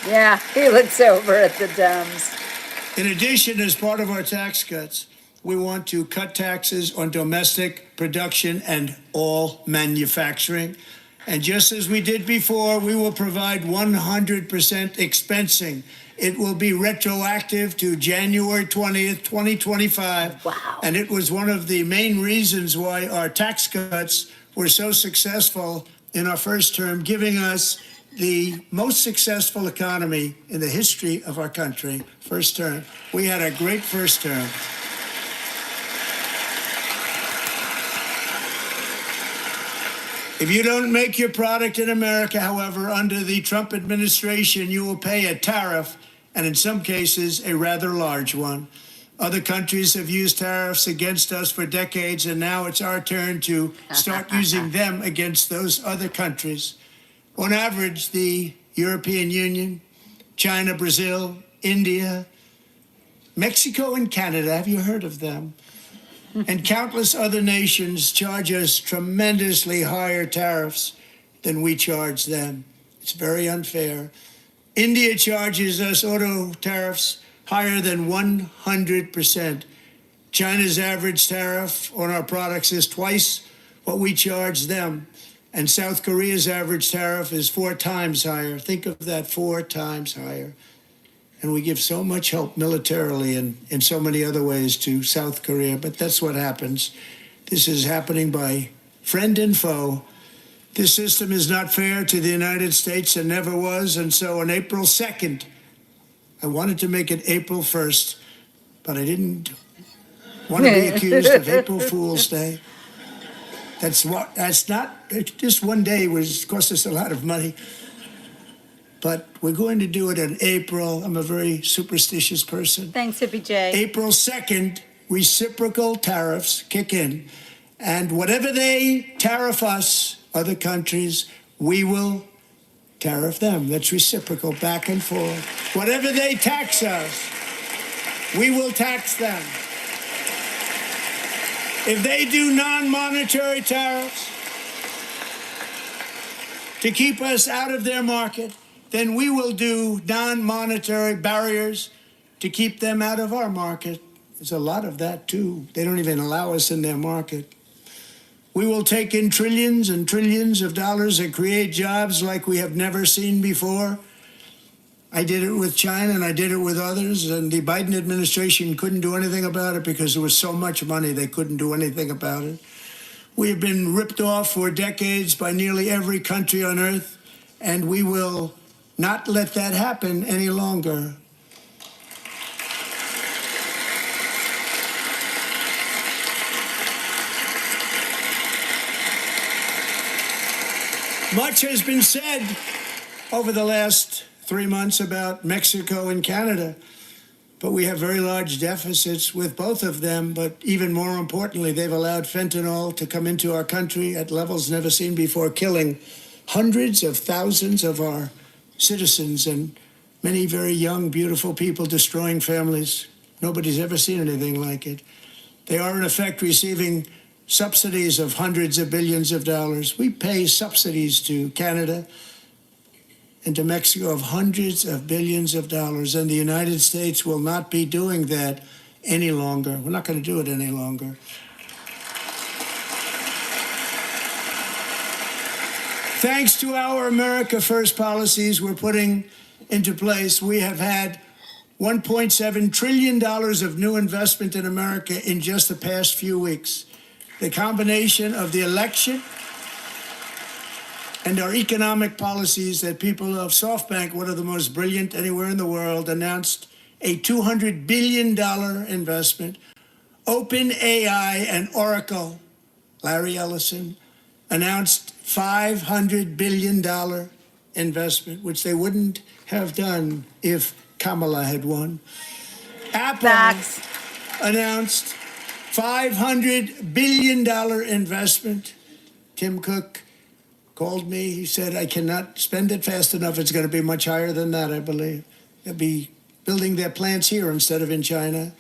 Yeah, he looks over at the Dems. In addition, as part of our tax cuts, we want to cut taxes on domestic production and all manufacturing. And just as we did before, we will provide 100% expensing. It will be retroactive to January 20th, 2025. Wow. And it was one of the main reasons why our tax cuts were so successful in our first term, giving us the most successful economy in the history of our country. First term. We had a great first term. If you don't make your product in America, however, under the Trump administration, you will pay a tariff, and in some cases, a rather large one. Other countries have used tariffs against us for decades, and now it's our turn to start using them against those other countries. On average, the European Union, China, Brazil, India, Mexico, and Canada, have you heard of them? And countless other nations charge us tremendously higher tariffs than we charge them. It's very unfair. India charges us auto tariffs higher than 100%. China's average tariff on our products is twice what we charge them. And South Korea's average tariff is 4 times higher. Think of that, 4 times higher. And we give so much help militarily and in so many other ways to South Korea. But that's what happens. This is happening by friend and foe. This system is not fair to the United States and never was. And so on April 2nd, I wanted to make it April 1st, but I didn't want to be accused of April Fool's Day. That's not, just one day was cost us a lot of money. But we're going to do it in April. I'm a very superstitious person. Thanks, Hippie J. April 2nd, reciprocal tariffs kick in. And whatever they tariff us, other countries, we will tariff them. That's reciprocal, back and forth. Whatever they tax us, we will tax them. If they do non-monetary tariffs to keep us out of their market, then we will do non-monetary barriers to keep them out of our market. There's a lot of that, too. They don't even allow us in their market. We will take in trillions and trillions of dollars and create jobs like we have never seen before. I did it with China and I did it with others, and the Biden administration couldn't do anything about it because there was so much money they couldn't do anything about it. We have been ripped off for decades by nearly every country on earth, and we will not let that happen any longer. Much has been said over the last 3 months about Mexico and Canada, but we have very large deficits with both of them. But even more importantly, they've allowed fentanyl to come into our country at levels never seen before, killing hundreds of thousands of our citizens and many very young, beautiful people, destroying families. Nobody's ever seen anything like it. They are, in effect, receiving subsidies of hundreds of billions of dollars. We pay subsidies to Canada and to Mexico of hundreds of billions of dollars. And the United States will not be doing that any longer. We're not going to do it any longer. Thanks to our America First policies we're putting into place, we have had $1.7 trillion of new investment in America in just the past few weeks. The combination of the election and our economic policies that people of SoftBank, one of the most brilliant anywhere in the world, announced a $200 billion investment. OpenAI and Oracle, Larry Ellison, announced $500 billion investment, which they wouldn't have done if Kamala had won. Apple Facts. announced $500 billion investment. Tim Cook called me. He said, I cannot spend it fast enough. It's going to be much higher than that, I believe. They'll be building their plants here instead of in China.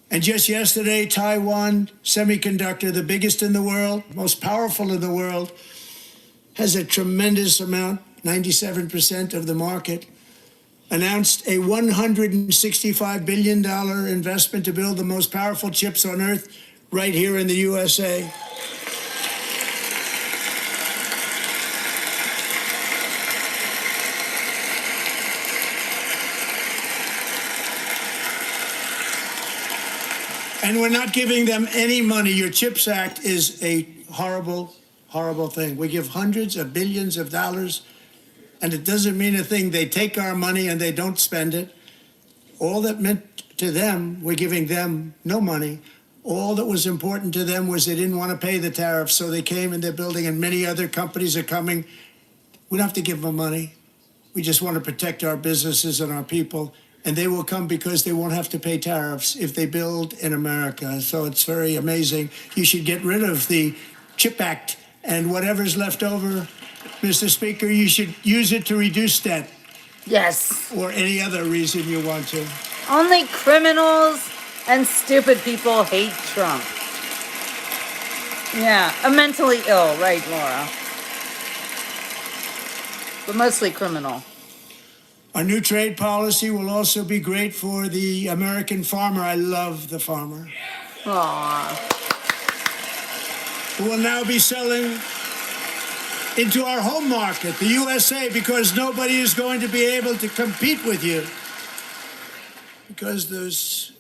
And just yesterday, Taiwan Semiconductor, the biggest in the world, most powerful in the world, has a tremendous amount, 97% of the market, announced a $165 billion investment to build the most powerful chips on earth right here in the USA. And we're not giving them any money. Your CHIPS Act is a horrible, horrible thing. We give hundreds of billions of dollars, and it doesn't mean a thing. They take our money and they don't spend it. All that meant to them, we're giving them no money. All that was important to them was they didn't want to pay the tariffs, so they came and they're building, and many other companies are coming. We don't have to give them money. We just want to protect our businesses and our people. And they will come because they won't have to pay tariffs if they build in America. So it's very amazing. You should get rid of the CHIP Act, and whatever's left over, Mr. Speaker, you should use it to reduce debt. Yes. Or any other reason you want to. Only criminals and stupid people hate Trump. Yeah, I'm mentally ill, right, Laura? But mostly criminal. Our new trade policy will also be great for the American farmer. I love the farmer. Aww. Who will now be selling into our home market, the USA, because nobody is going to be able to compete with you. Because those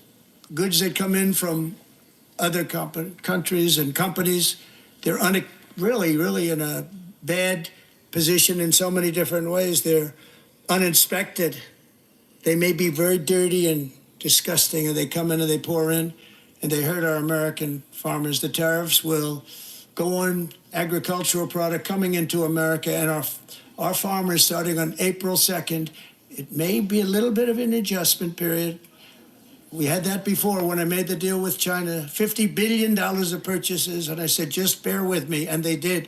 goods that come in from other countries and companies, they're really in a bad position in so many different ways. They're uninspected. They may be very dirty and disgusting, and they come in and they pour in, and they hurt our American farmers. The tariffs will go on agricultural product coming into America, and our farmers, starting on April 2nd, it may be a little bit of an adjustment period. We had that before when I made the deal with China, $50 billion of purchases, and I said, just bear with me, and they did.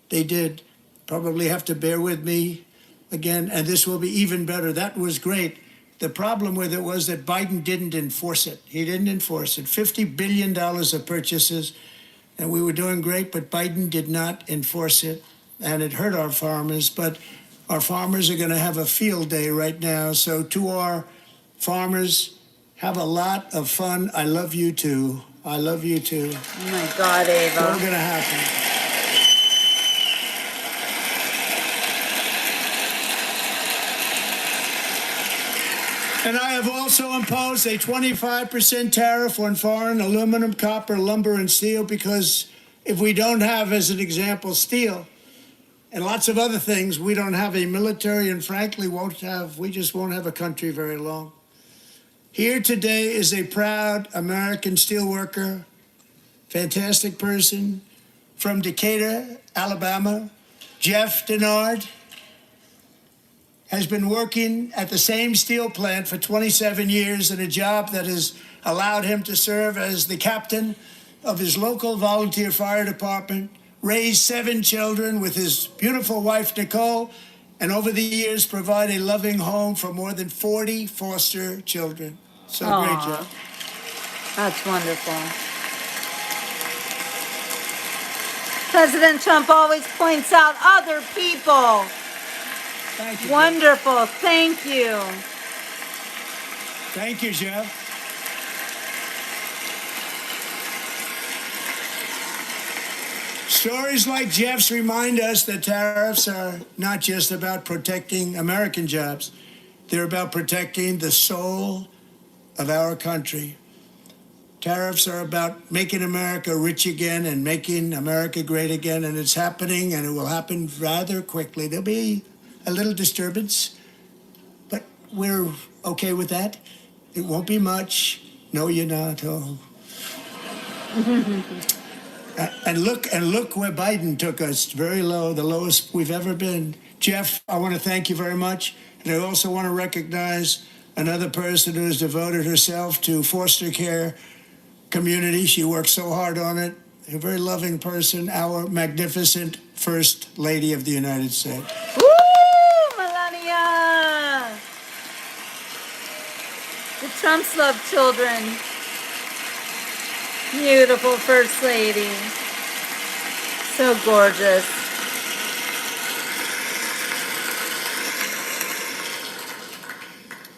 They did. Probably have to bear with me again, and this will be even better. That was great. The problem with it was that Biden didn't enforce it. He didn't enforce it. $50 billion of purchases, and we were doing great, but Biden did not enforce it, and it hurt our farmers. But our farmers are going to have a field day right now. So to our farmers, have a lot of fun. I love you too. I love you too. Oh my God, Ava. It's all going to happen. And I have also imposed a 25% tariff on foreign aluminum, copper, lumber, and steel, because if we don't have, as an example, steel and lots of other things, we don't have a military, and frankly, we just won't have a country very long. Here today is a proud American steelworker, fantastic person from Decatur, Alabama, Jeff Denard. Has been working at the same steel plant for 27 years in a job that has allowed him to serve as the captain of his local volunteer fire department, raise 7 children with his beautiful wife, Nicole, and over the years provide a loving home for more than 40 foster children. So Aww. Great job. That's wonderful. President Trump always points out other people. Thank you. Wonderful. Thank you. Thank you, Jeff. Stories like Jeff's remind us that tariffs are not just about protecting American jobs. They're about protecting the soul of our country. Tariffs are about making America rich again and making America great again, and it's happening, and it will happen rather quickly. There'll be a little disturbance, but we're okay with that. It won't be much. No, you're not. Oh. And look where Biden took us, very low, the lowest we've ever been. Jeff, I want to thank you very much. And I also want to recognize another person who has devoted herself to foster care community. She works so hard on it. A very loving person, our magnificent First Lady of the United States. Woo, Melania! The Trumps love children. Beautiful First Lady. So gorgeous.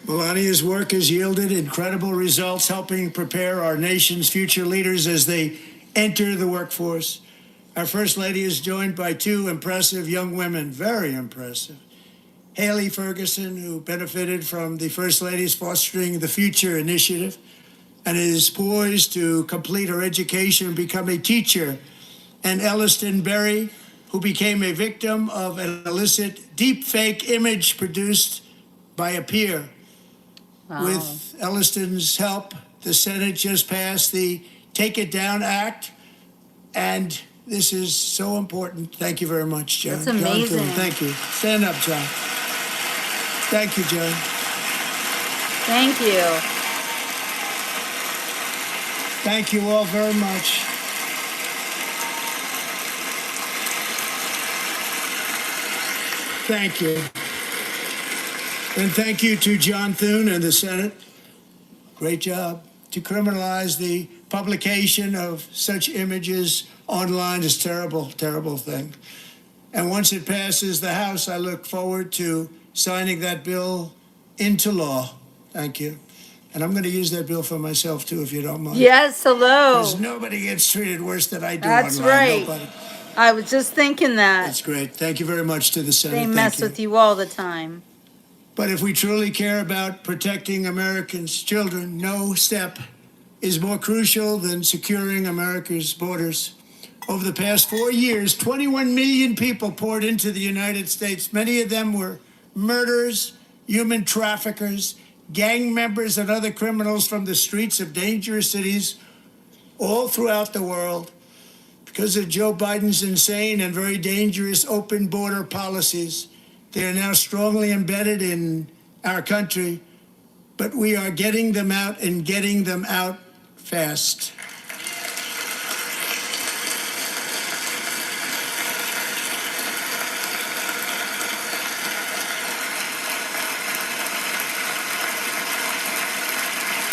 Melania's work has yielded incredible results, helping prepare our nation's future leaders as they enter the workforce. Our First Lady is joined by two impressive young women, very impressive. Haley Ferguson, who benefited from the First Lady's Fostering the Future initiative and is poised to complete her education and become a teacher. And Elliston Berry, who became a victim of an illicit deepfake image produced by a peer. Wow. With Elliston's help, the Senate just passed the Take It Down Act, and this is so important. Thank you very much, John. That's amazing. John, thank you. Stand up, John. Thank you, John. Thank you. Thank you all very much. Thank you. And thank you to John Thune and the Senate. Great job. To criminalize the publication of such images online is terrible, terrible thing. And once it passes the House, I look forward to signing that bill into law. Thank you. And I'm going to use that bill for myself, too, if you don't mind. Yes, hello. Because nobody gets treated worse than I do That's online. right. Nobody. I was just thinking that. That's great. Thank you very much to the Senate. They mess with you all the time. But if we truly care about protecting Americans' children, no step is more crucial than securing America's borders. Over the past 4 years, 21 million people poured into the United States. Many of them were murderers, human traffickers, gang members, and other criminals from the streets of dangerous cities all throughout the world. Because of Joe Biden's insane and very dangerous open border policies, they are now strongly embedded in our country, but we are getting them out and getting them out fast.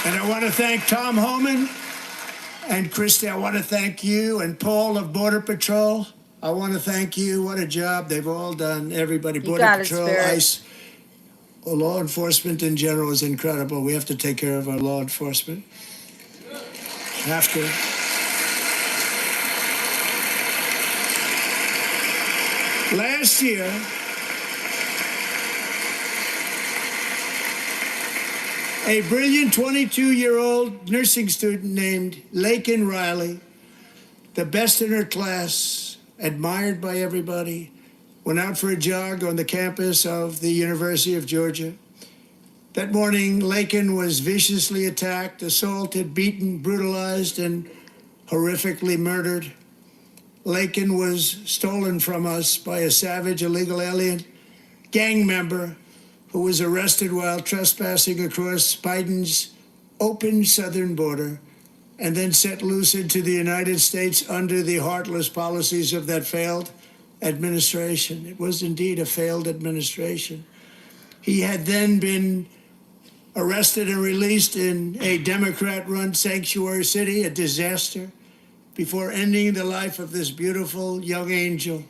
And I want to thank Tom Homan and Christy. I want to thank you and Paul of Border Patrol. I want to thank you. What a job they've all done. Everybody, Border Patrol, ICE, law enforcement in general is incredible. We have to take care of our law enforcement. Have to. Last year, a brilliant 22-year-old nursing student named Laken Riley, the best in her class, admired by everybody, went out for a jog on the campus of the University of Georgia. That morning, Laken was viciously attacked, assaulted, beaten, brutalized, and horrifically murdered. Laken was stolen from us by a savage illegal alien gang member who was arrested while trespassing across Biden's open southern border and then set loose into the United States under the heartless policies of that failed administration. It was indeed a failed administration. He had then been arrested and released in a Democrat-run sanctuary city, a disaster, before ending the life of this beautiful young angel.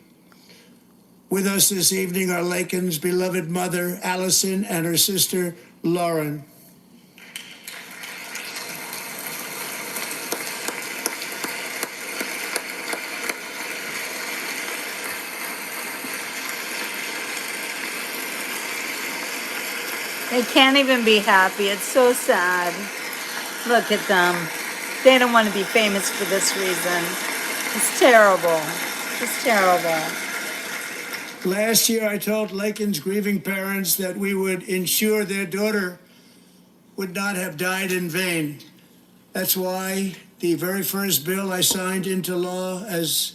With us this evening are Lakin's beloved mother, Allison, and her sister, Lauren. They can't even be happy. It's so sad. Look at them. They don't want to be famous for this reason. It's terrible. It's terrible. Last year, I told Lakin's grieving parents that we would ensure their daughter would not have died in vain. That's why the very first bill I signed into law as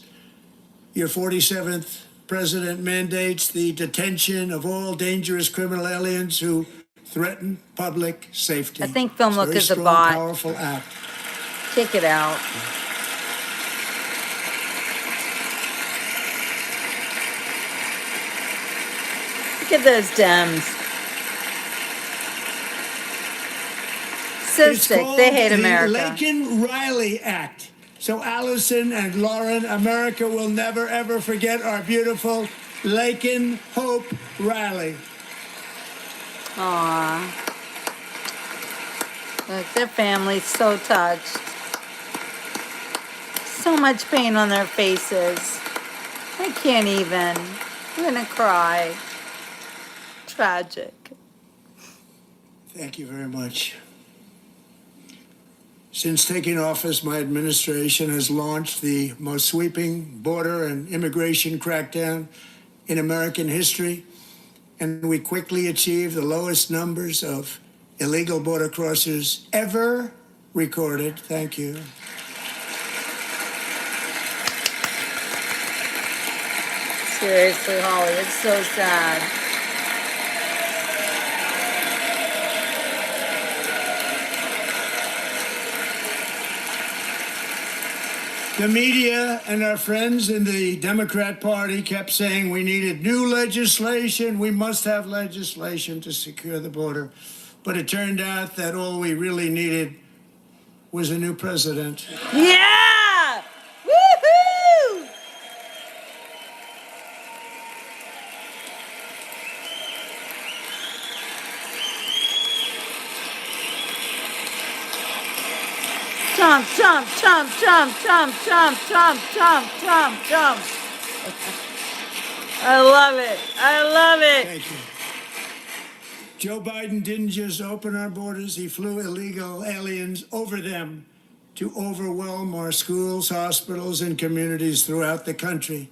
your 47th president mandates the detention of all dangerous criminal aliens who threaten public safety. I think Film Look is a strong, bot. Powerful act. Take it out. Look at those Dems. So It's sick. called They hate the America. Lakin-Riley Act. So Allison and Lauren, America will never ever forget our beautiful Lakin Hope Riley. Aw. Look, their family's so touched. So much pain on their faces. I can't even. I'm gonna cry. Tragic. Thank you very much. Since taking office, my administration has launched the most sweeping border and immigration crackdown in American history, and we quickly achieved the lowest numbers of illegal border crossers ever recorded. Thank you. Seriously, Holly, it's so sad. The media and our friends in the Democrat Party kept saying we needed new legislation. We must have legislation to secure the border. But it turned out that all we really needed was a new president. Yeah! Woohoo! Jump, jump, jump, jump, jump, jump, jump, jump, jump, jump. I love it. I love it. Thank you. Joe Biden didn't just open our borders, he flew illegal aliens over them to overwhelm our schools, hospitals, and communities throughout the country.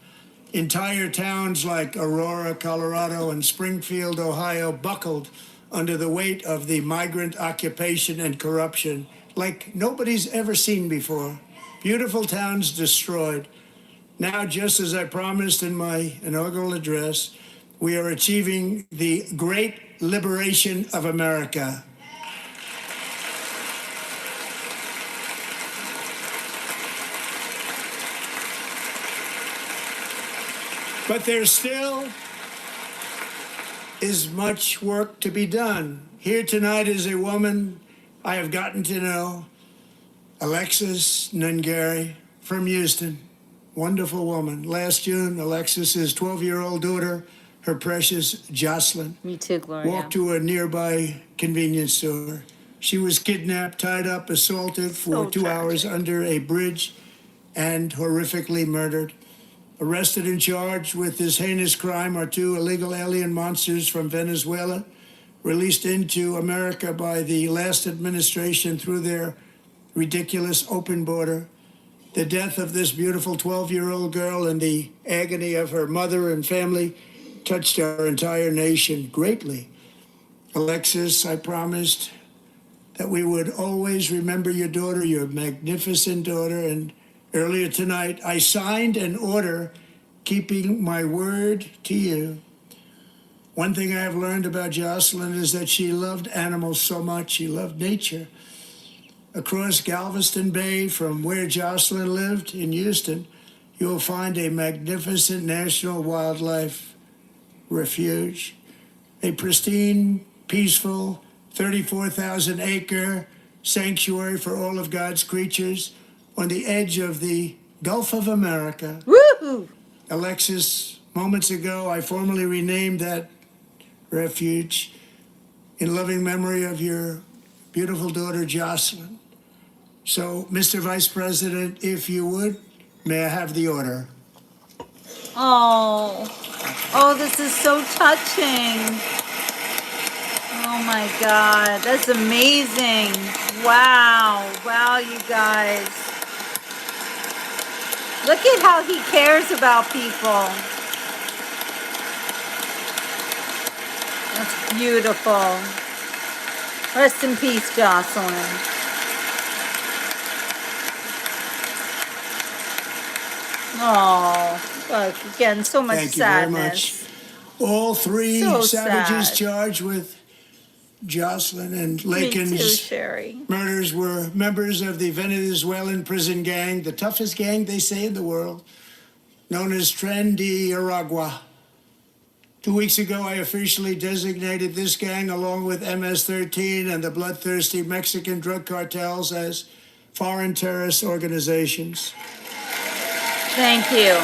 Entire towns like Aurora, Colorado, and Springfield, Ohio, buckled under the weight of the migrant occupation and corruption like nobody's ever seen before. Beautiful towns destroyed. Now, just as I promised in my inaugural address, we are achieving the great liberation of America. But there still is much work to be done. Here tonight is a woman I have gotten to know, Alexis Nungari from Houston. Wonderful woman. Last June, Alexis's 12-year-old daughter, her precious Joselyn, Me too, Gloria. walked to a nearby convenience store. She was kidnapped, tied up, assaulted for So 2 hours tragic. under a bridge, and horrifically murdered. Arrested and charged with this heinous crime are two illegal alien monsters from Venezuela, released into America by the last administration through their ridiculous open border. The death of this beautiful 12-year-old girl and the agony of her mother and family touched our entire nation greatly. Alexis, I promised that we would always remember your daughter, your magnificent daughter, and earlier tonight I signed an order keeping my word to you. One thing I have learned about Joselyn is that she loved animals so much. She loved nature. Across Galveston Bay, from where Joselyn lived in Houston, you will find a magnificent national wildlife refuge, a pristine, peaceful, 34,000-acre sanctuary for all of God's creatures on the edge of the Gulf of America. Woohoo! Alexis, moments ago, I formally renamed that refuge in loving memory of your beautiful daughter, Joselyn. So, Mr. Vice President, if you would, may I have the order? Oh, oh, this is so touching. Oh my God, that's amazing. Wow, wow, you guys. Look at how he cares about people. That's beautiful. Rest in peace, Joselyn. Oh, look, again, so much Thank you very much. sadness. All three So savages sad. charged with Joselyn and Me too, Lakin's Sherry. murders were members of the Venezuelan prison gang, the toughest gang, they say, in the world, known as Tren de Aragua. 2 weeks ago, I officially designated this gang, along with MS-13 and the bloodthirsty Mexican drug cartels, as foreign terrorist organizations. Thank you.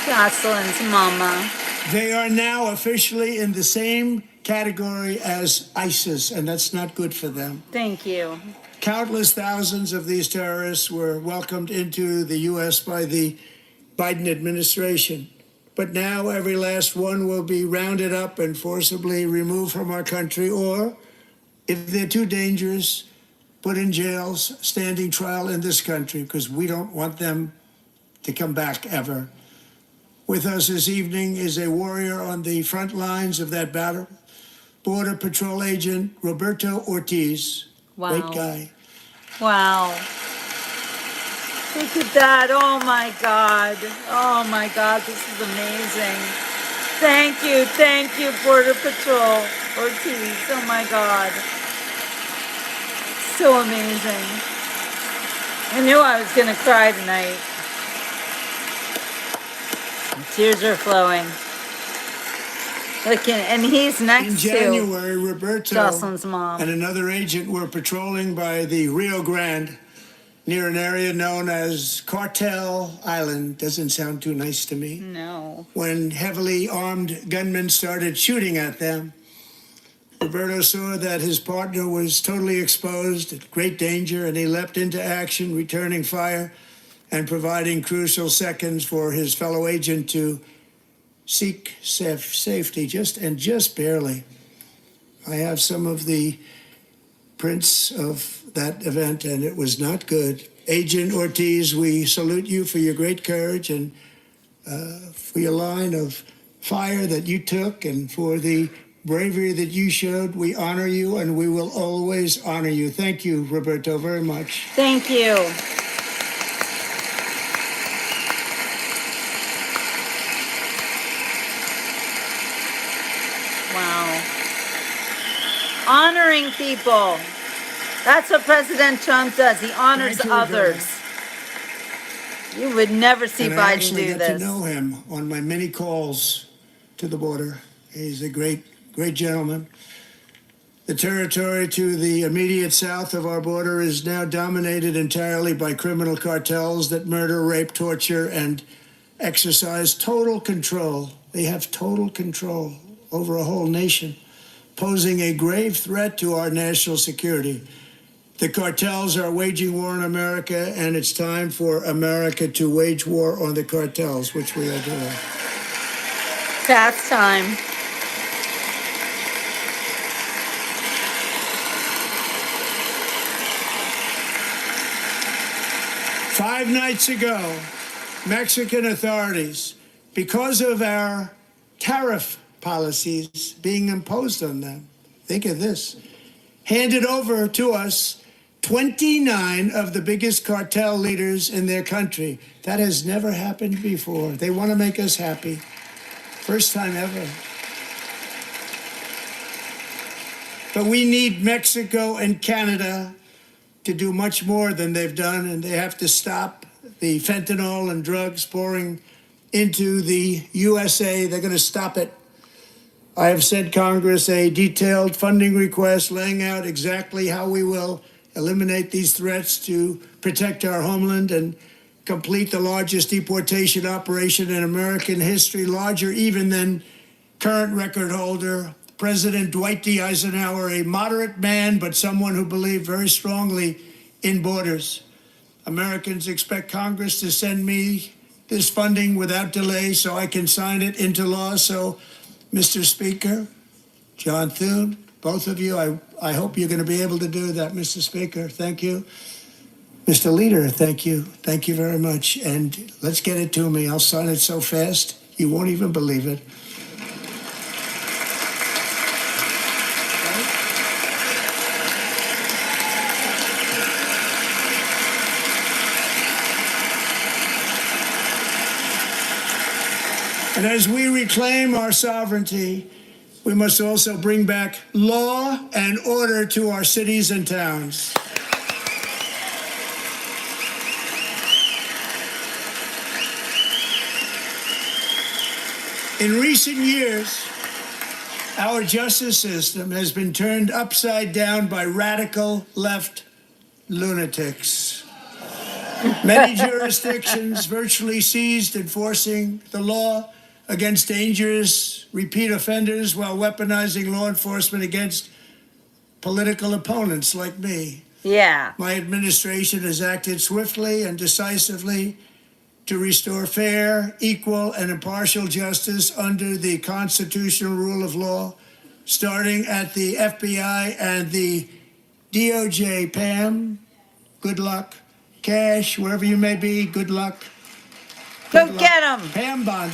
Jocelyn's mama. They are now officially in the same category as ISIS, and that's not good for them. Thank you. Countless thousands of these terrorists were welcomed into the U.S. by the Biden administration. But now every last one will be rounded up and forcibly removed from our country, or, if they're too dangerous, put in jails, standing trial in this country, because we don't want them to come back ever. With us this evening is a warrior on the front lines of that battle, Border Patrol Agent Roberto Ortiz. Wow. Great guy. Wow. Look at that. Oh my God. Oh my God. This is amazing. Thank you, Border Patrol Ortiz. Oh my God. So amazing. I knew I was going to cry tonight. Tears are flowing. Look, and he's next In January, Roberto Jocelyn's mom. and another agent were patrolling by the Rio Grande near an area known as Cartel Island. Doesn't sound too nice to me. No. When heavily armed gunmen started shooting at them, Roberto saw that his partner was totally exposed, at great danger, and he leapt into action, returning fire and providing crucial seconds for his fellow agent to seek safety, just barely. I have some of the prints of that event, and it was not good. Agent Ortiz, we salute you for your great courage and for your line of fire that you took and for the bravery that you showed. We honor you, and we will always honor you. Thank you, Roberto, very much. Thank you. Wow. Honoring people. That's what President Trump does. He honors Thank you, others. You would never see And I Biden actually do got to this. know him on my many calls to the border. He's a great gentleman. The territory to the immediate south of our border is now dominated entirely by criminal cartels that murder, rape, torture, and exercise total control. They have total control over a whole nation, posing a grave threat to our national security. The cartels are waging war on America, and it's time for America to wage war on the cartels, which we are doing. Past time. Five nights ago, Mexican authorities, because of our tariff policies being imposed on them, think of this, handed over to us 29 of the biggest cartel leaders in their country. That has never happened before. They want to make us happy. First time ever. But we need Mexico and Canada to do much more than they've done, and they have to stop the fentanyl and drugs pouring into the USA. They're going to stop it. I have sent Congress a detailed funding request laying out exactly how we will eliminate these threats to protect our homeland and complete the largest deportation operation in American history, larger even than current record holder, President Dwight D. Eisenhower, a moderate man, but someone who believed very strongly in borders. Americans expect Congress to send me this funding without delay so I can sign it into law. So, Mr. Speaker, John Thune, both of you, I hope you're going to be able to do that, Mr. Speaker. Thank you. Mr. Leader, thank you. Thank you very much. And let's get it to me. I'll sign it so fast, you won't even believe it. And as we reclaim our sovereignty, we must also bring back law and order to our cities and towns. In recent years, our justice system has been turned upside down by radical left lunatics. Many jurisdictions virtually ceased enforcing the law against dangerous repeat offenders while weaponizing law enforcement against political opponents like me. Yeah. My administration has acted swiftly and decisively to restore fair, equal, and impartial justice under the constitutional rule of law, starting at the FBI and the DOJ. Pam, good luck. Cash, wherever you may be, good luck. Go get him. Pam Bond.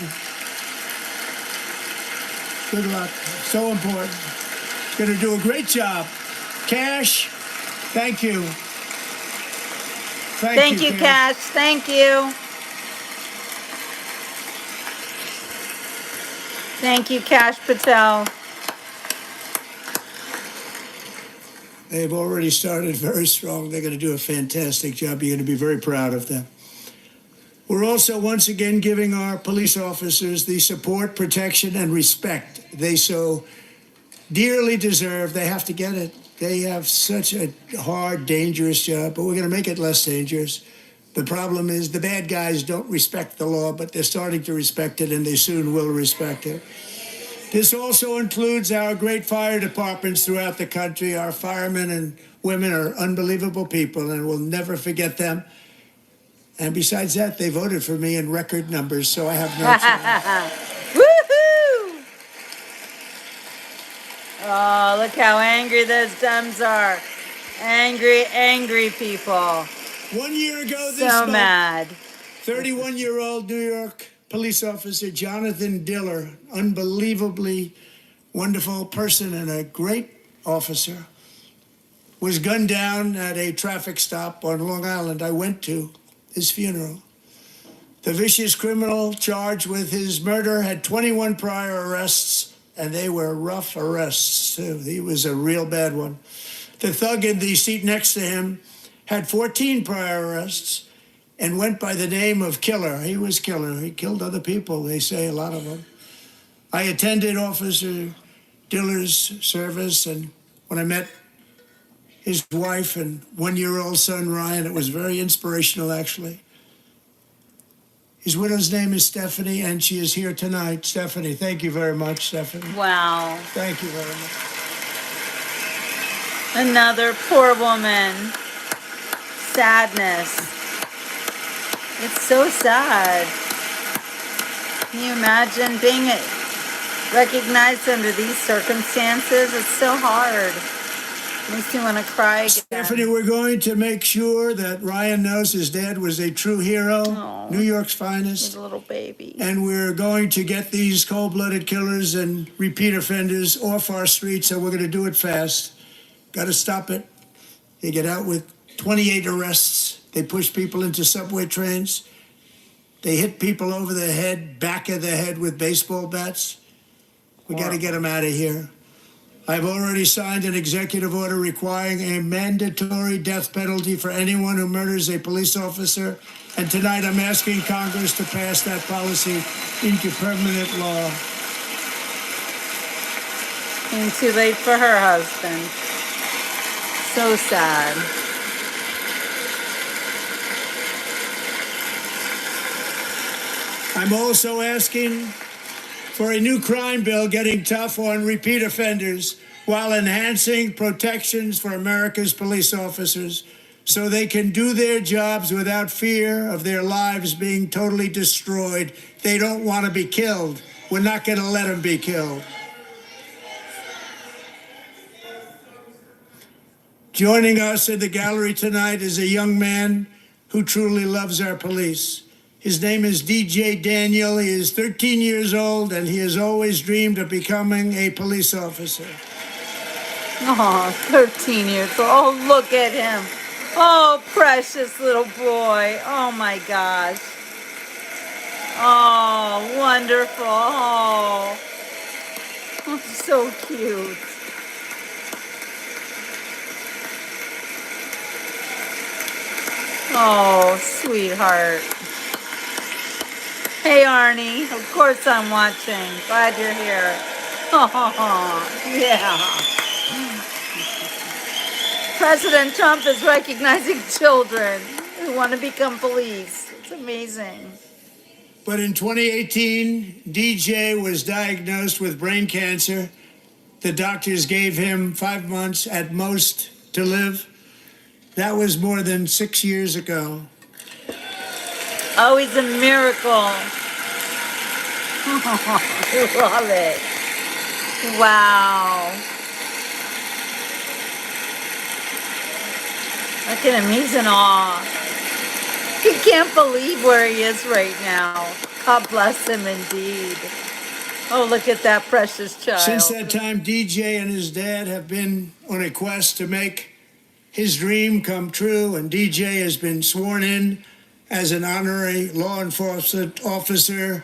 Good luck. So important. Going to do a great job. Cash, thank you. Thank you, Cash. Thank you. Thank you, Cash Patel. They've already started very strong. They're going to do a fantastic job. You're going to be very proud of them. We're also once again giving our police officers the support, protection, and respect they so dearly deserve. They have to get it. They have such a hard, dangerous job, but we're going to make it less dangerous. The problem is the bad guys don't respect the law, but they're starting to respect it, and they soon will respect it. This also includes our great fire departments throughout the country. Our firemen and women are unbelievable people, and we'll never forget them. And besides that, they voted for me in record numbers, so I have no choice. Woohoo! Oh, look how angry those Dems are. Angry, angry people. 1 year ago this So month, mad. 31-year-old New York police officer Jonathan Diller, unbelievably wonderful person and a great officer, was gunned down at a traffic stop on Long Island. I went to his funeral. The vicious criminal charged with his murder had 21 prior arrests, and they were rough arrests, too. He was a real bad one. The thug in the seat next to him had 14 prior arrests and went by the name of Killer. He was Killer. He killed other people, they say, a lot of them. I attended Officer Diller's service, and when I met his wife and one-year-old son, Ryan, it was very inspirational, actually. His widow's name is Stephanie, and she is here tonight. Stephanie, thank you very much, Stephanie. Wow. Thank you very much. Another poor woman. Sadness. It's so sad. Can you imagine being recognized under these circumstances? It's so hard. Makes me want to cry again. Stephanie, we're going to make sure that Ryan knows his dad was a true hero, Aw. New York's finest. He's a little baby. And we're going to get these cold-blooded killers and repeat offenders off our streets, and we're going to do it fast. Got to stop it. They get out with 28 arrests. They push people into subway trains. They hit people over the head, back of the head with baseball bats. We got to get them out of here. I've already signed an executive order requiring a mandatory death penalty for anyone who murders a police officer. And tonight I'm asking Congress to pass that policy into permanent law. Came too late for her husband. So sad. I'm also asking for a new crime bill getting tough on repeat offenders while enhancing protections for America's police officers so they can do their jobs without fear of their lives being totally destroyed. They don't want to be killed. We're not going to let them be killed. Joining us in the gallery tonight is a young man who truly loves our police. His name is DJ Daniel. He is 13 years old, and he has always dreamed of becoming a police officer. Oh, 13 years old. Oh, look at him. Oh, precious little boy. Oh, my gosh. Oh, wonderful. Oh, so cute. Oh, sweetheart. Hey, Arnie. Of course I'm watching. Glad you're here. Oh, yeah. President Trump is recognizing children who want to become police. It's amazing. But in 2018, DJ was diagnosed with brain cancer. The doctors gave him 5 months at most to live. That was more than 6 years ago. Oh, he's a miracle. I love it. Wow. Look at him. He's in awe. He can't believe where he is right now. God bless him indeed. Oh, look at that precious child. Since that time, DJ and his dad have been on a quest to make his dream come true, and DJ has been sworn in as an honorary law enforcement officer.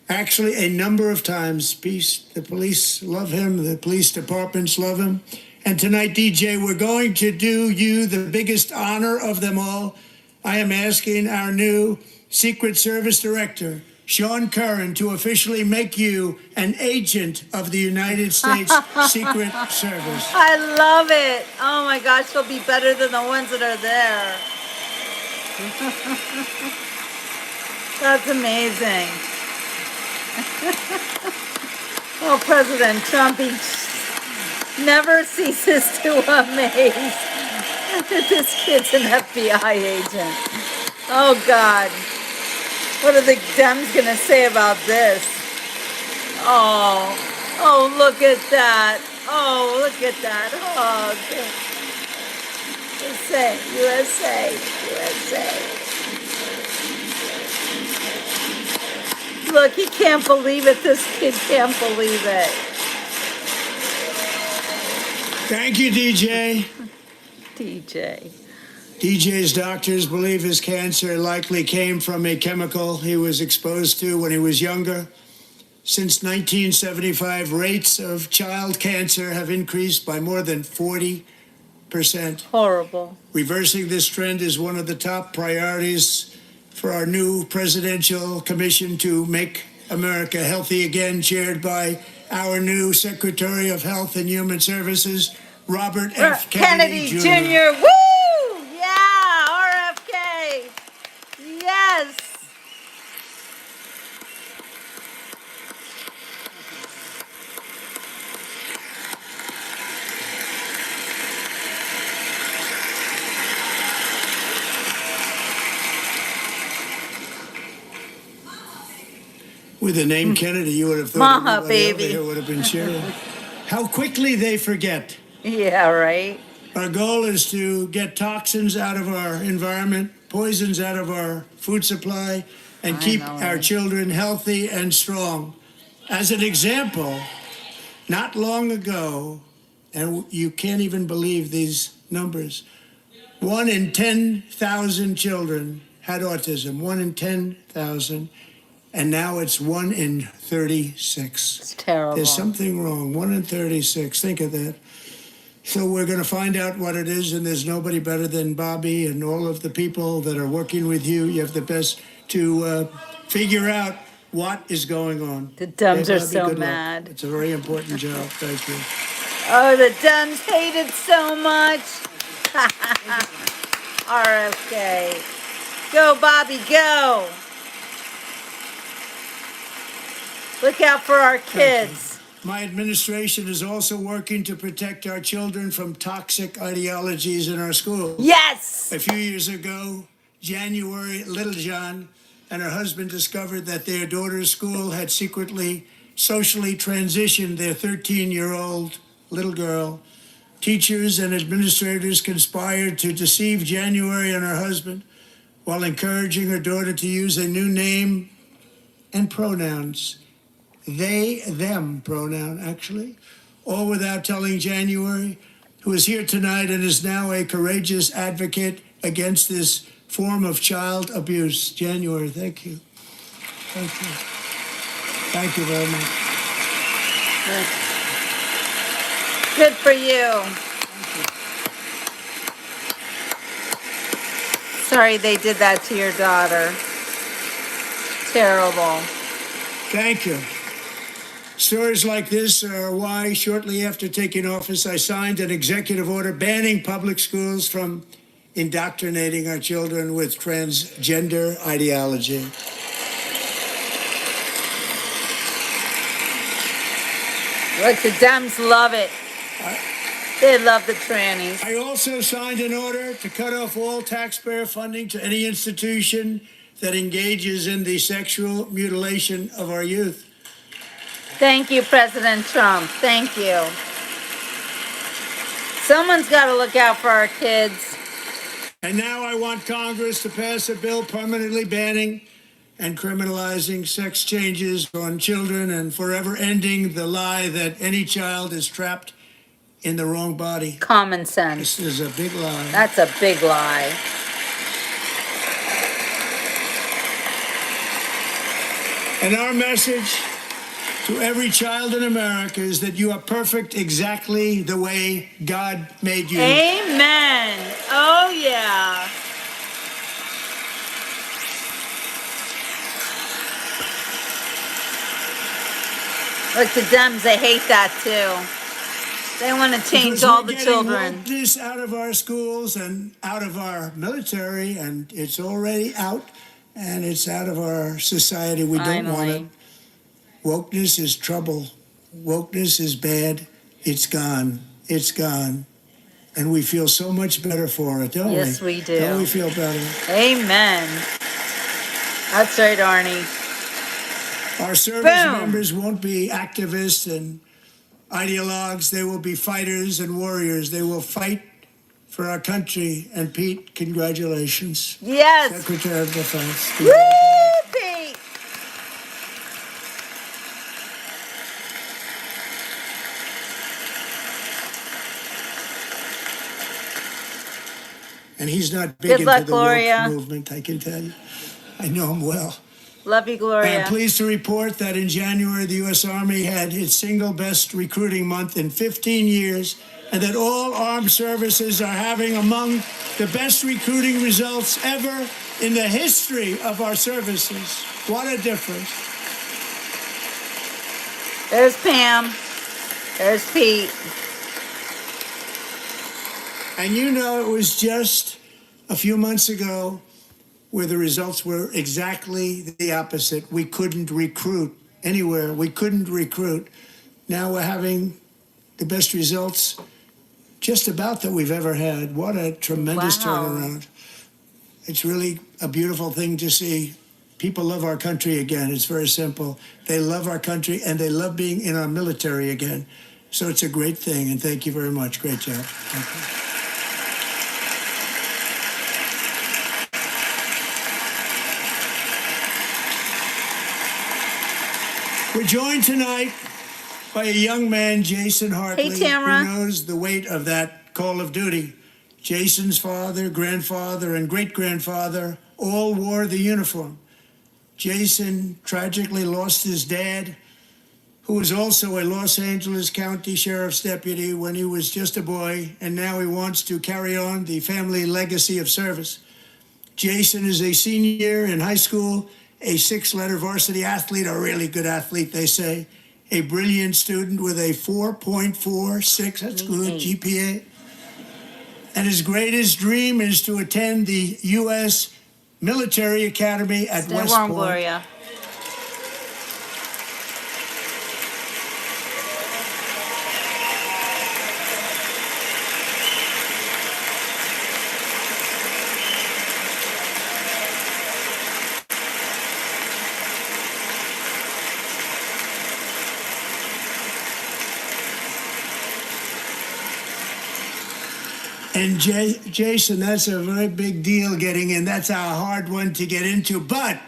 Actually, a number of times. The police love him. The police departments love him. And tonight, DJ, we're going to do you the biggest honor of them all. I am asking our new Secret Service Director, Sean Curran, to officially make you an agent of the United States Secret Service. I love it. Oh my gosh, he'll be better than the ones that are there. That's amazing. Oh, President Trump, he never ceases to amaze that this kid's an FBI agent. Oh, God. What are the Dems going to say about this? Oh, look at that. Oh, look at that. Oh, okay. USA. Look, he can't believe it. This kid can't believe it. Thank you, DJ. DJ's doctors believe his cancer likely came from a chemical he was exposed to when he was younger. Since 1975, rates of child cancer have increased by more than 40%. Horrible. Reversing this trend is one of the top priorities for our new presidential commission to make America healthy again, chaired by our new Secretary of Health and Human Services, Robert F. Kennedy Jr. Woo! Yeah, RFK. Yes. With the name Kennedy, you would have thought Maha, everybody baby. over here would have been cheering. How quickly they forget. Yeah, right. Our goal is to get toxins out of our environment, poisons out of our food supply, and keep our children healthy and strong. As an example, not long ago, and you can't even believe these numbers, 1 in 10,000 children had autism, 1 in 10,000. And now it's 1 in 36. It's terrible. There's something wrong. 1 in 36. Think of that. So we're going to find out what it is, and there's nobody better than Bobby and all of the people that are working with you. You have the best to figure out what is going on. The Dems are Bobby, so good luck. mad. It's a very important job. Thank you. Oh, the Dems hate it so much. RFK. Go, Bobby, go. Look out for our kids. My administration is also working to protect our children from toxic ideologies in our schools. Yes. A few years ago, January, Little John and her husband discovered that their daughter's school had secretly, socially transitioned their 13-year-old little girl. Teachers and administrators conspired to deceive January and her husband while encouraging her daughter to use a new name and pronouns. They, them pronoun, actually, all without telling January, who is here tonight and is now a courageous advocate against this form of child abuse. January, thank you. Thank you. Thank you very much. Good for you. Sorry they did that to your daughter. Terrible. Thank you. Stories like this are why, shortly after taking office, I signed an executive order banning public schools from indoctrinating our children with transgender ideology. Look, the Dems love it. They love the trannies. I also signed an order to cut off all taxpayer funding to any institution that engages in the sexual mutilation of our youth. Thank you, President Trump. Thank you. Someone's got to look out for our kids. And now I want Congress to pass a bill permanently banning and criminalizing sex changes on children and forever ending the lie that any child is trapped in the wrong body. Common sense. This is a big lie. That's a big lie. And our message to every child in America is that you are perfect exactly the way God made you. Amen. Oh, yeah. Look, the Dems, they hate that too. They want to change all the children. This out of our schools and out of our military, and it's already out, and it's out of our society. We don't want it. Wokeness is trouble. Wokeness is bad. It's gone. It's gone. And we feel so much better for it, don't we? Yes, we do. Don't we feel better? Amen. That's right, Arnie. Our service members won't be activists and ideologues. They will be fighters and warriors. They will fight for our country. And Pete, congratulations. Yes. Secretary of Defense. Woo, Pete. And he's not big Good into luck, the Gloria. woke movement, I can tell you. I know him well. Love you, I Gloria. am pleased to report that in January, the U.S. Army had its single best recruiting month in 15 years, and that all armed services are having among the best recruiting results ever in the history of our services. What a difference. There's Pam. There's Pete. And you know, it was just a few months ago where the results were exactly the opposite. We couldn't recruit anywhere. We couldn't recruit. Now we're having the best results just about that we've ever had. What a tremendous turnaround. It's really a beautiful thing to see. People love our country again. It's very simple. They love our country and they love being in our military again. So it's a great thing, and thank you very much. Great job. Thank you. We're joined tonight by a young man, Jason Hartley, Hey, Tamara. who knows the weight of that call of duty. Jason's father, grandfather, and great-grandfather all wore the uniform. Jason tragically lost his dad, who was also a Los Angeles County Sheriff's deputy when he was just a boy, and now he wants to carry on the family legacy of service. Jason is a senior in high school, a 6-letter varsity athlete, a really good athlete, they say, a brilliant student with a 4.46, that's good, GPA. And his greatest dream is to attend the U.S. Military Academy at Stay West warm, Point. Gloria. And Jason, that's a very big deal getting in. That's a hard one to get into. But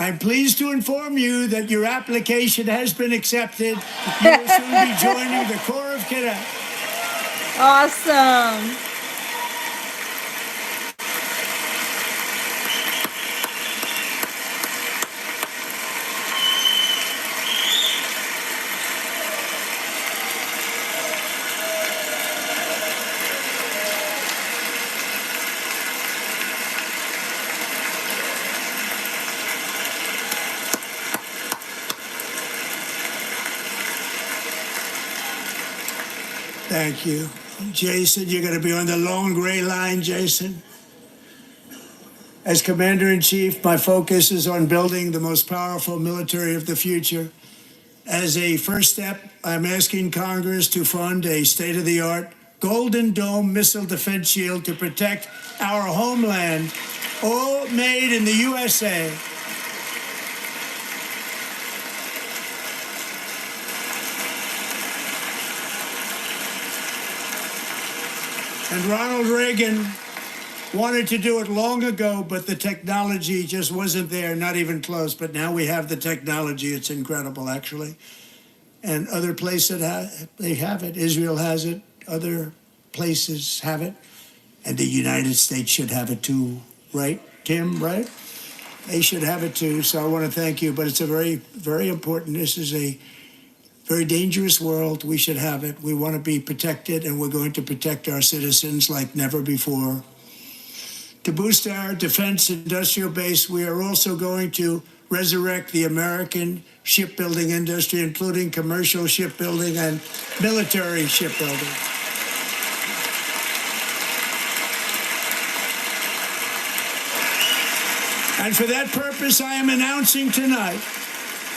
I'm pleased to inform you that your application has been accepted. You will soon be joining the Corps of Cadets. Awesome. Thank you. Jason, you're going to be on the long gray line, Jason. As Commander-in-Chief, my focus is on building the most powerful military of the future. As a first step, I'm asking Congress to fund a state-of-the-art Golden Dome missile defense shield to protect our homeland, all made in the USA. And Ronald Reagan wanted to do it long ago, but the technology just wasn't there, not even close. But now we have the technology. It's incredible, actually. And other places, they have it. Israel has it. Other places have it. And the United States should have it too, right, Tim, right? They should have it too. So I want to thank you. But it's a very, very important. This is a very dangerous world. We should have it. We want to be protected, and we're going to protect our citizens like never before. To boost our defense industrial base, we are also going to resurrect the American shipbuilding industry, including commercial shipbuilding and military shipbuilding. And for that purpose, I am announcing tonight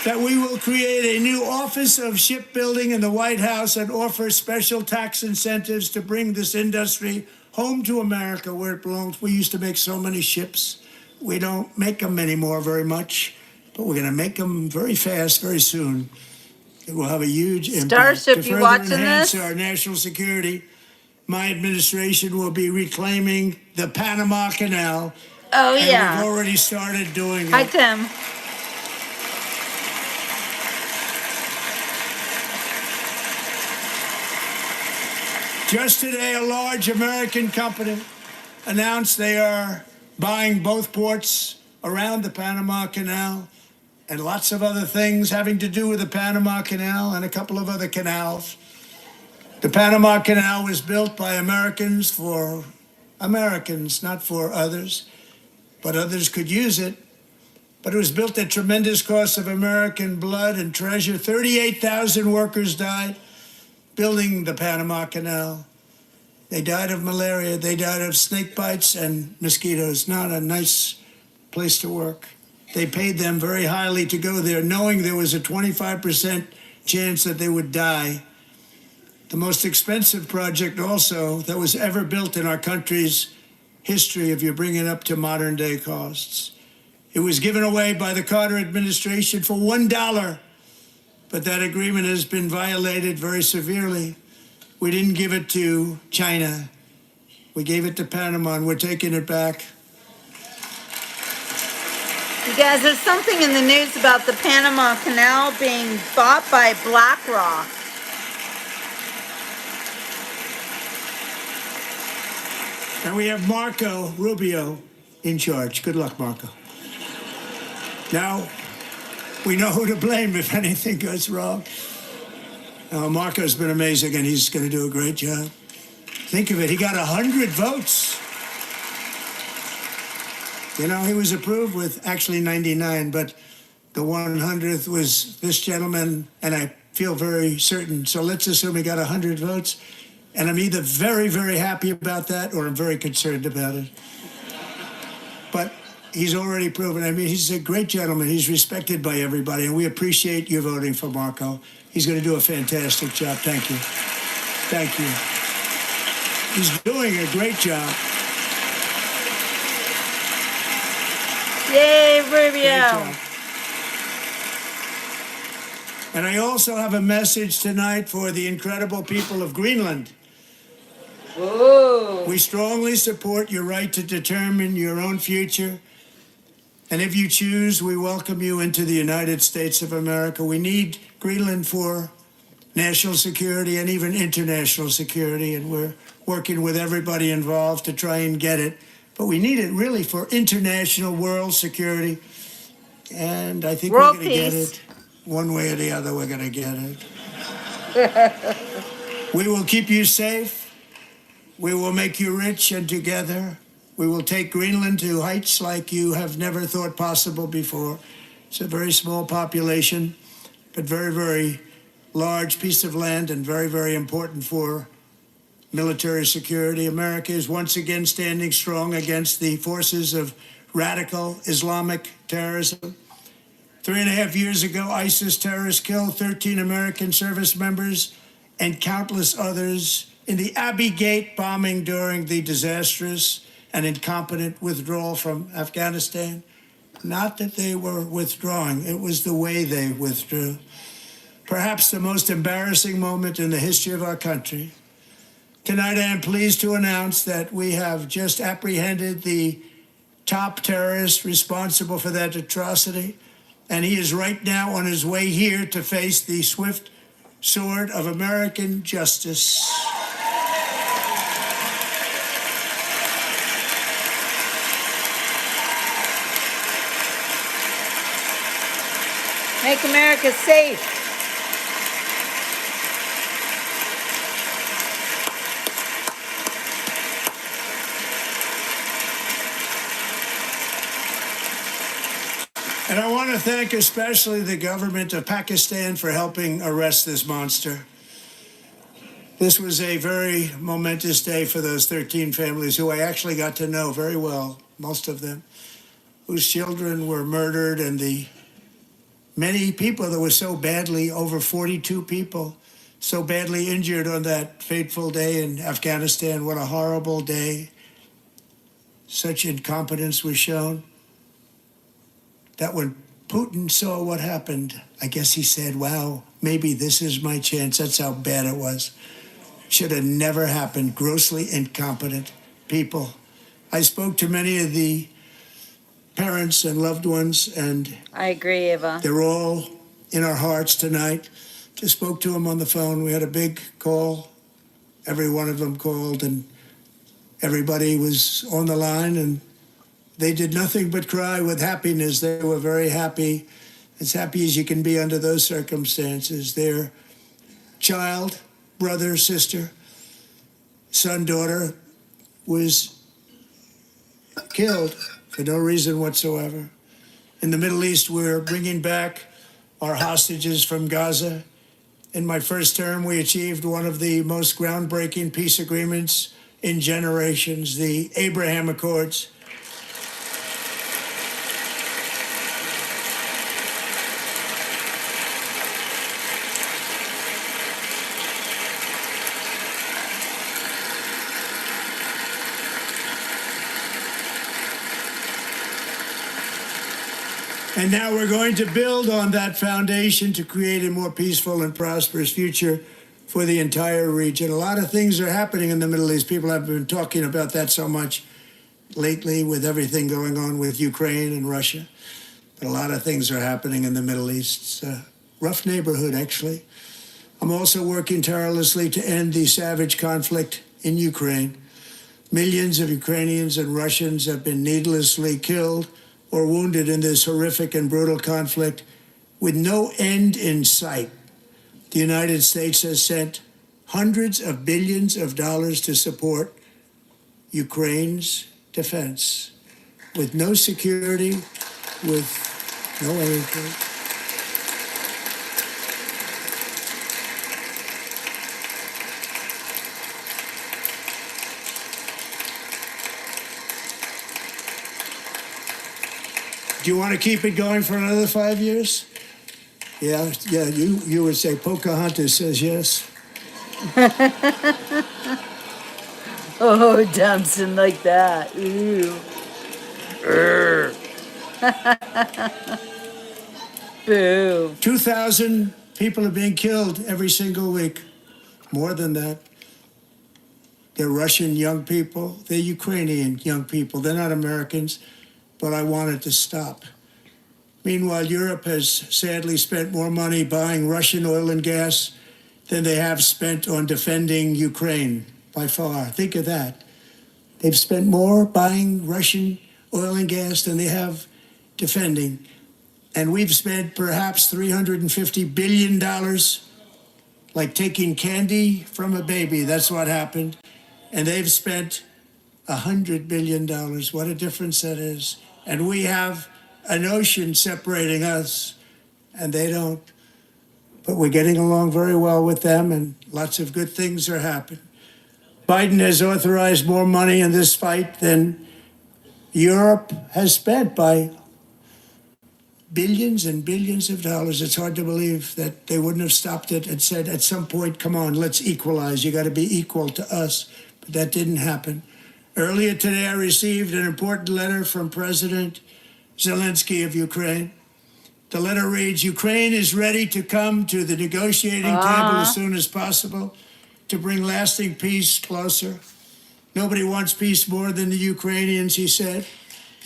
that we will create a new Office of Shipbuilding in the White House and offer special tax incentives to bring this industry home to America where it belongs. We used to make so many ships. We don't make them anymore very much, but we're going to make them very fast, very soon. It will have a huge impact. Starship, you watching enhance this? our national security, my administration will be reclaiming the Panama Canal. Oh, and yeah. we've already started doing it. Hi, Tim. Just today, a large American company announced they are buying both ports around the Panama Canal and lots of other things having to do with the Panama Canal and a couple of other canals. The Panama Canal was built by Americans for Americans, not for others, but others could use it. But it was built at tremendous cost of American blood and treasure. 38,000 workers died building the Panama Canal. They died of malaria, they died of snake bites and mosquitoes. Not a nice place to work. They paid them very highly to go there, knowing there was a 25% chance that they would die. The most expensive project also that was ever built in our country's history, if you bring it up to modern day costs. It was given away by the Carter administration for $1. But that agreement has been violated very severely. We didn't give it to China. We gave it to Panama, and we're taking it back. You guys, there's something in the news about the Panama Canal being bought by BlackRock. And we have Marco Rubio in charge. Good luck, Marco. Now, we know who to blame if anything goes wrong. Marco's been amazing, and he's going to do a great job. Think of it, he got 100 votes. You know, he was approved with actually 99, but The 100th was this gentleman, and I feel very certain. So let's assume he got 100 votes. And I'm either very, very happy about that or I'm very concerned about it. But he's already proven. I mean, he's a great gentleman. He's respected by everybody, and we appreciate you voting for Marco. He's going to do a fantastic job. Thank you. Thank you. He's doing a great job. Yay, Great Rubio. job. And I also have a message tonight for the incredible people of Greenland. Whoa. We strongly support your right to determine your own future. And if you choose, we welcome you into the United States of America. We need Greenland for national security and even international security. And we're working with everybody involved to try and get it. But we need it really for international world security. And I think World we're going to get peace. it. One way or the other, we're going to get it. We will keep you safe. We will make you rich, and together we will take Greenland to heights like you have never thought possible before. It's a very small population, but very, very large piece of land and very, very important for military security. America is once again standing strong against the forces of radical Islamic terrorism. 3.5 years ago, ISIS terrorists killed 13 American service members and countless others in the Abbey Gate bombing during the disastrous and incompetent withdrawal from Afghanistan. Not that they were withdrawing, it was the way they withdrew. Perhaps the most embarrassing moment in the history of our country. Tonight, I am pleased to announce that we have just apprehended the top terrorist responsible for that atrocity, and he is right now on his way here to face the swift sword of American justice. Make America safe. And I want to thank especially the government of Pakistan for helping arrest this monster. This was a very momentous day for those 13 families who I actually got to know very well, most of them, whose children were murdered, and the many people that were so badly, over 42 people, so badly injured on that fateful day in Afghanistan. What a horrible day. Such incompetence was shown that when Putin saw what happened, I guess he said, wow, maybe this is my chance. That's how bad it was. Should have never happened. Grossly incompetent people. I spoke to many of the parents and loved ones, and I agree, Eva. they're all in our hearts tonight. Just spoke to them on the phone. We had a big call. Every one of them called, and everybody was on the line, and they did nothing but cry with happiness. They were very happy, as happy as you can be under those circumstances. Their child, brother, sister, son, daughter was killed for no reason whatsoever. In the Middle East, we're bringing back our hostages from Gaza. In my first term, we achieved one of the most groundbreaking peace agreements in generations, the Abraham Accords. And now we're going to build on that foundation to create a more peaceful and prosperous future for the entire region. A lot of things are happening in the Middle East. People have been talking about that so much lately with everything going on with Ukraine and Russia. But a lot of things are happening in the Middle East. It's a rough neighborhood, actually. I'm also working tirelessly to end the savage conflict in Ukraine. Millions of Ukrainians and Russians have been needlessly killed or wounded in this horrific and brutal conflict with no end in sight. The United States has sent hundreds of billions of dollars to support Ukraine's defense with no security, with no anything. Do you want to keep it going for another 5 years? Yeah, you would say Pocahontas says yes. Oh, dancing like that. Ooh. Urgh. Boo. 2,000 people are being killed every single week. More than that. They're Russian young people. They're Ukrainian young people. They're not Americans, but I want it to stop. Meanwhile, Europe has sadly spent more money buying Russian oil and gas than they have spent on defending Ukraine, by far. Think of that. They've spent more buying Russian oil and gas than they have defending. And we've spent perhaps $350 billion, like taking candy from a baby. That's what happened. And they've spent $100 billion. What a difference that is. And we have an ocean separating us, and they don't. But we're getting along very well with them, and lots of good things are happening. Biden has authorized more money in this fight than Europe has spent by billions and billions of dollars. It's hard to believe that they wouldn't have stopped it and said at some point, come on, let's equalize. You got to be equal to us. But that didn't happen. Earlier today, I received an important letter from President Zelensky of Ukraine. The letter reads, Ukraine is ready to come to the negotiating table as soon as possible to bring lasting peace closer. Nobody wants peace more than the Ukrainians, he said.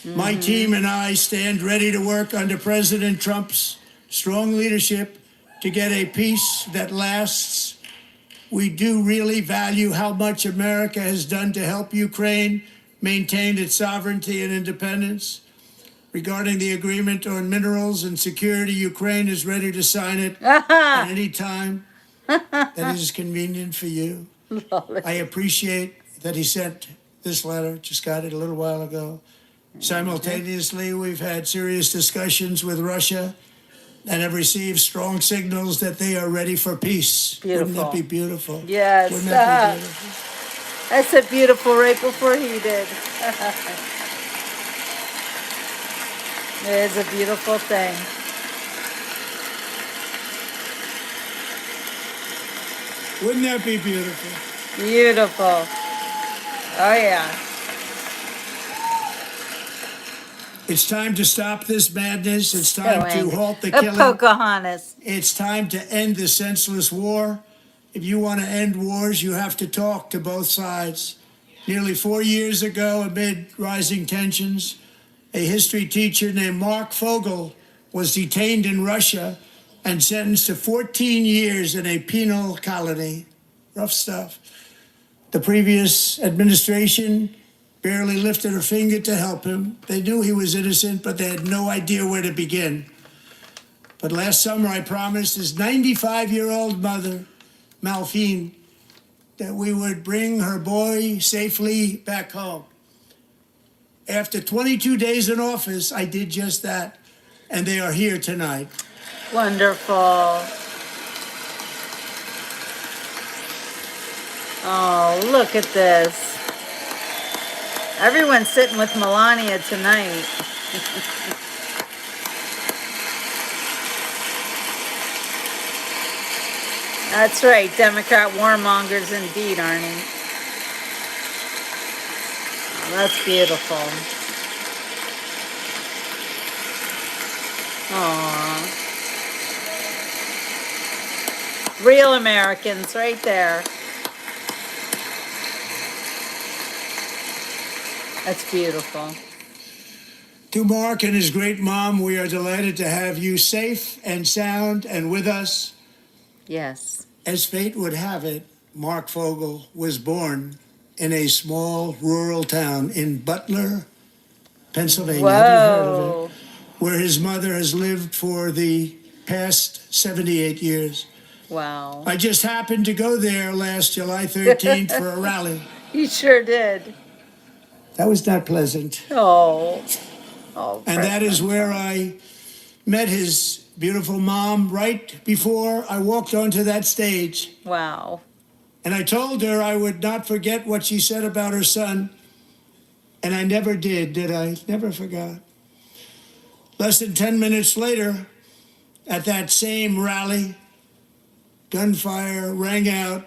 My team and I stand ready to work under President Trump's strong leadership to get a peace that lasts. We do really value how much America has done to help Ukraine maintain its sovereignty and independence. Regarding the agreement on minerals and security, Ukraine is ready to sign it at any time that is convenient for you. I appreciate that he sent this letter, just got it a little while ago. Simultaneously, we've had serious discussions with Russia and have received strong signals that they are ready for peace. Beautiful. Wouldn't that be beautiful? Yes. Wouldn't that be beautiful? I said beautiful right before he did. It is a beautiful thing. Wouldn't that be beautiful? Beautiful. Oh, yeah. It's time to stop this madness. It's So time to angry. halt the A killing. Pocahontas. It's time to end the senseless war. If you want to end wars, you have to talk to both sides. Nearly 4 years ago, amid rising tensions, a history teacher named Mark Fogel was detained in Russia and sentenced to 14 years in a penal colony. Rough stuff. The previous administration barely lifted a finger to help him. They knew he was innocent, but they had no idea where to begin. But last summer, I promised his 95-year-old mother, Malphine, that we would bring her boy safely back home. After 22 days in office, I did just that, and they are here tonight. Wonderful. Oh, look at this. Everyone's sitting with Melania tonight. That's right, Democrat warmongers indeed, Arnie. Oh, that's beautiful. Aww. Real Americans right there. That's beautiful. To Mark and his great mom, we are delighted to have you safe and sound and with us. Yes. As fate would have it, Mark Fogel was born in a small rural town in Butler, Pennsylvania. Have you heard of it? Where his mother has lived for the past 78 years. Wow. I just happened to go there last July 13th for a rally. You sure did. That was not pleasant. Oh. Oh. And that is where I met his beautiful mom right before I walked onto that stage. Wow. And I told her I would not forget what she said about her son. And I never did I? Never forgot. Less than 10 minutes later, at that same rally, gunfire rang out,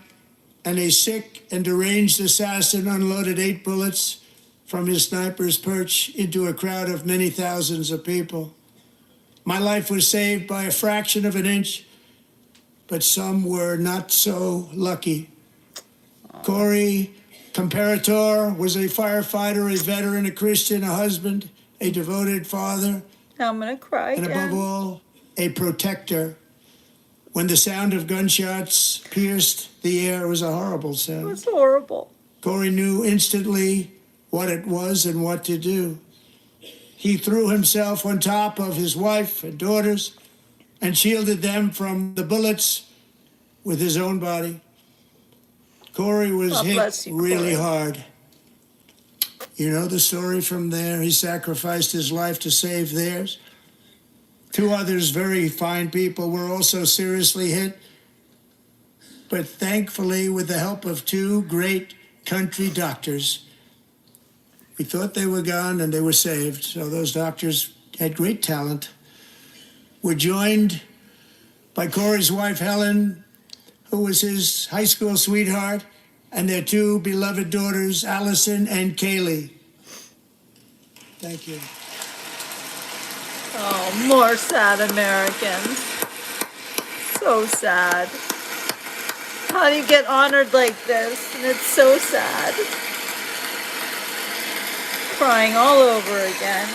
and a sick and deranged assassin unloaded 8 bullets from his sniper's perch into a crowd of many thousands of people. My life was saved by a fraction of an inch, but some were not so lucky. Corey Comparator was a firefighter, a veteran, a Christian, a husband, a devoted father, I'm gonna cry and above again. all, a protector. When the sound of gunshots pierced the air, it was a horrible It sound. was horrible. Corey knew instantly what it was and what to do. He threw himself on top of his wife and daughters and shielded them from the bullets with his own body. Corey was God hit bless you, really Corey. hard. You know the story from there. He sacrificed his life to save theirs. 2 others, very fine people, were also seriously hit. But thankfully, with the help of 2 great country doctors, we thought they were gone and they were saved. So those doctors had great talent. We're joined by Corey's wife, Helen, who was his high school sweetheart, and their 2 beloved daughters, Allison and Kaylee. Thank you. Oh, more sad Americans. So sad. How do you get honored like this? And it's so sad. Crying all over again.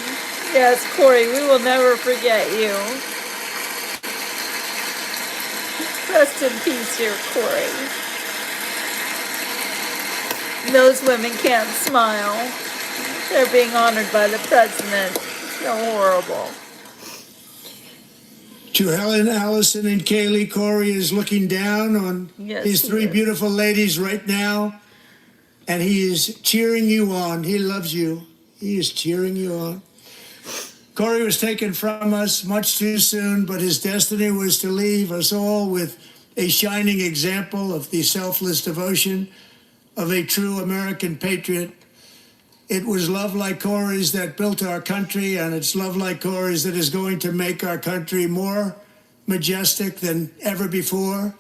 Yes, Corey, we will never forget you. Rest in peace here, Corey. Those women can't smile. They're being honored by the president. It's so horrible. To Helen, Allison, and Kaylee, Corey is looking down on Yes, his he 3 is. beautiful ladies right now, and he is cheering you on. He loves you. He is cheering you on. Corey was taken from us much too soon, but his destiny was to leave us all with a shining example of the selfless devotion of a true American patriot. It was love like Corey's that built our country, and it's love like Corey's that is going to make our country more majestic than ever before.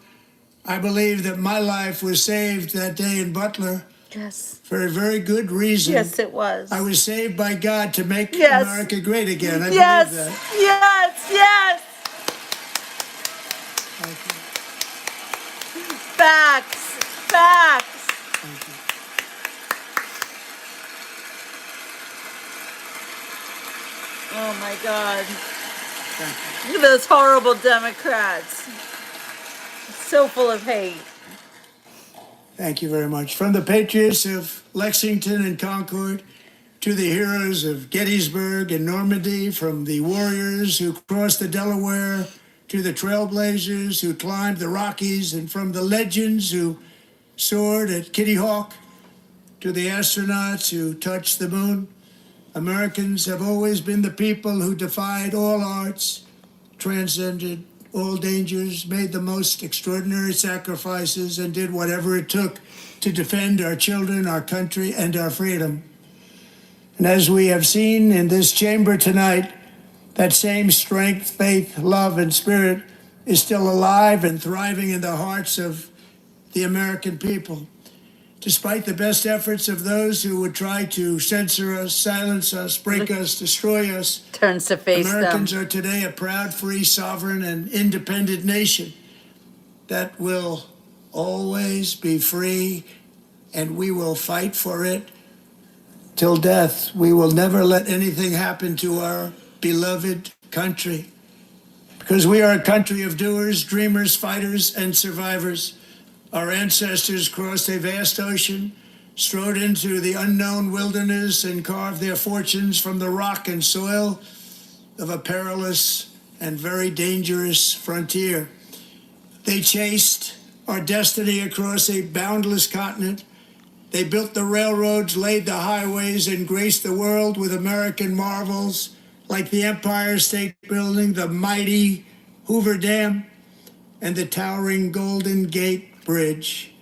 I believe that my life was saved that day in Butler Yes. for a very good reason. Yes, it was. I was saved by God to make Yes. America great again. I Yes. believe that. Yes. Yes. Thank you. Facts. Facts. Thank you. Oh my God. Thank you. Look at those horrible Democrats. So full of hate. Thank you very much. From the patriots of Lexington and Concord to the heroes of Gettysburg and Normandy, from the warriors who crossed the Delaware to the trailblazers who climbed the Rockies, and from the legends who soared at Kitty Hawk to the astronauts who touched the moon, Americans have always been the people who defied all odds, transcended all dangers, made the most extraordinary sacrifices, and did whatever it took to defend our children, our country, and our freedom. And as we have seen in this chamber tonight, that same strength, faith, love, and spirit is still alive and thriving in the hearts of the American people. Despite the best efforts of those who would try to censor us, silence us, break us, destroy us, Turns to face Americans them. are today a proud, free, sovereign, and independent nation that will always be free, and we will fight for it till death. We will never let anything happen to our beloved country, because we are a country of doers, dreamers, fighters, and survivors. Our ancestors crossed a vast ocean, strode into the unknown wilderness, and carved their fortunes from the rock and soil of a perilous and very dangerous frontier. They chased our destiny across a boundless continent. They built the railroads, laid the highways, and graced the world with American marvels like the Empire State Building, the mighty Hoover Dam, and the towering Golden Gate Bridge.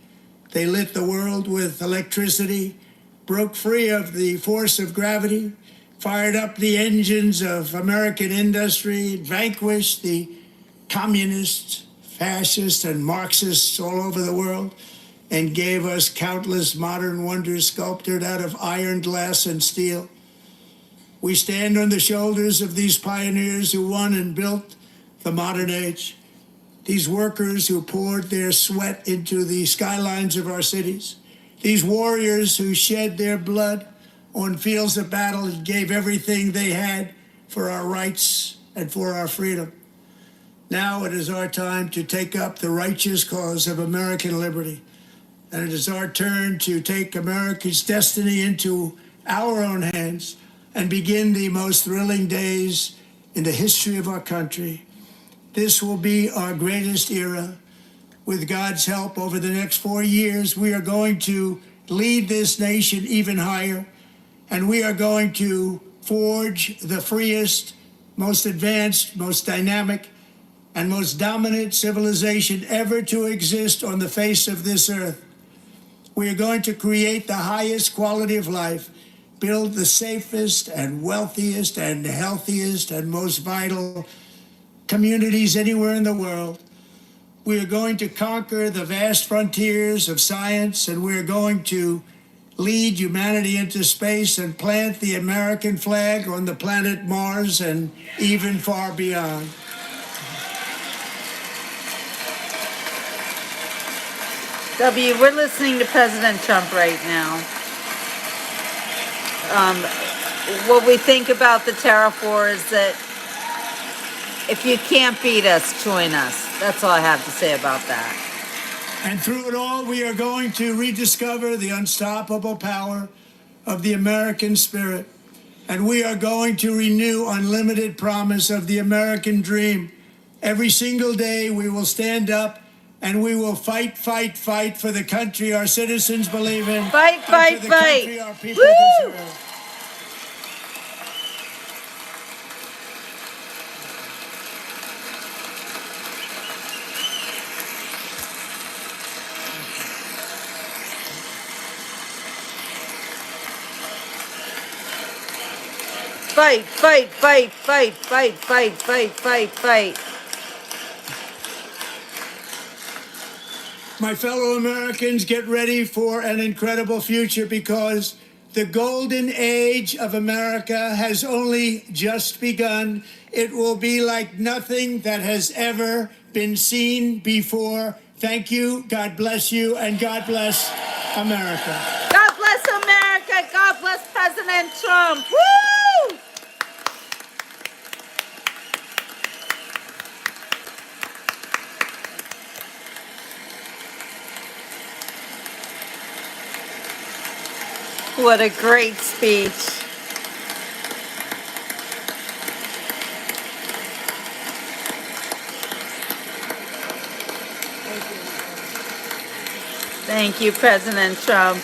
They lit the world with electricity, broke free of the force of gravity, fired up the engines of American industry, vanquished the communists, fascists, and Marxists all over the world, and gave us countless modern wonders sculptured out of iron, glass, and steel. We stand on the shoulders of these pioneers who won and built the modern age, these workers who poured their sweat into the skylines of our cities, these warriors who shed their blood on fields of battle and gave everything they had for our rights and for our freedom. Now it is our time to take up the righteous cause of American liberty. And it is our turn to take America's destiny into our own hands and begin the most thrilling days in the history of our country. This will be our greatest era. With God's help, over the next 4 years, we are going to lead this nation even higher, and we are going to forge the freest, most advanced, most dynamic, and most dominant civilization ever to exist on the face of this earth. We are going to create the highest quality of life, build the safest and wealthiest and healthiest and most vital communities anywhere in the world. We are going to conquer the vast frontiers of science, and we are going to lead humanity into space and plant the American flag on the planet Mars and even far beyond. W, we're listening to President Trump right now. What we think about the tariff war is that if you can't beat us, join us. That's all I have to say about that. And through it all, we are going to rediscover the unstoppable power of the American spirit. And we are going to renew unlimited promise of the American dream. Every single day, we will stand up and we will fight, fight, fight for the country our citizens believe in. Fight, fight, for the fight. country our people Woo! deserve. Fight, fight, fight, fight, fight, fight, fight, fight, fight. My fellow Americans, get ready for an incredible future, because the golden age of America has only just begun. It will be like nothing that has ever been seen before. Thank you, God bless you, and God bless America. God bless America. God bless President Trump. Woo! What a great speech. Thank you, President Trump.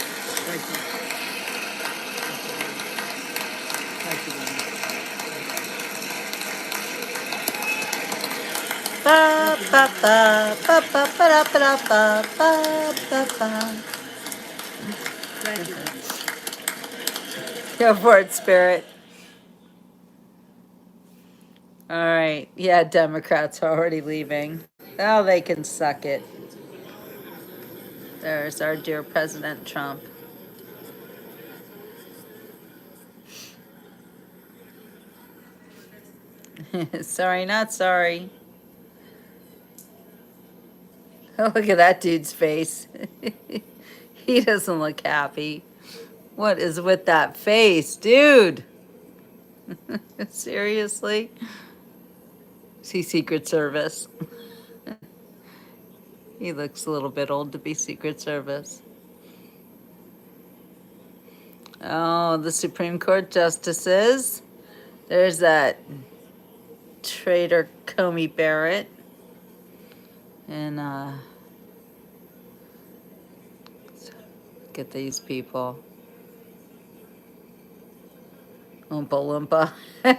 Ba, ba, ba, ba, ba, ba, ba, ba, ba, ba, ba. Go for it, Spirit. All right. Yeah, Democrats are already leaving. Oh, they can suck it. There's our dear President Trump. Sorry, not sorry. Oh, look at that dude's face. He doesn't look happy. What is with that face, dude? Seriously? Is he Secret Service? He looks a little bit old to be Secret Service. Oh, the Supreme Court justices. There's that traitor Comey Barrett. And look at these people. Oompa Loompa.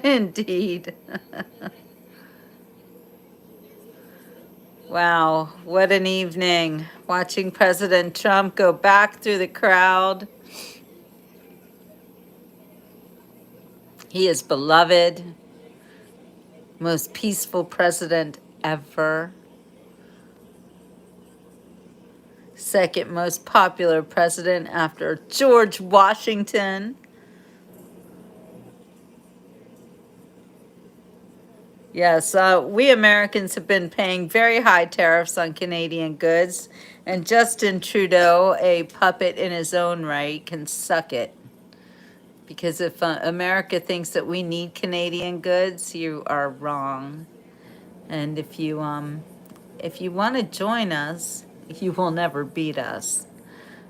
Indeed. Wow, what an evening. Watching President Trump go back through the crowd. He is beloved, most peaceful president ever, second most popular president after George Washington. Yes, we Americans have been paying very high tariffs on Canadian goods, and Justin Trudeau, a puppet in his own right, can suck it. Because if America thinks that we need Canadian goods, you are wrong. And if you want to join us, you will never beat us.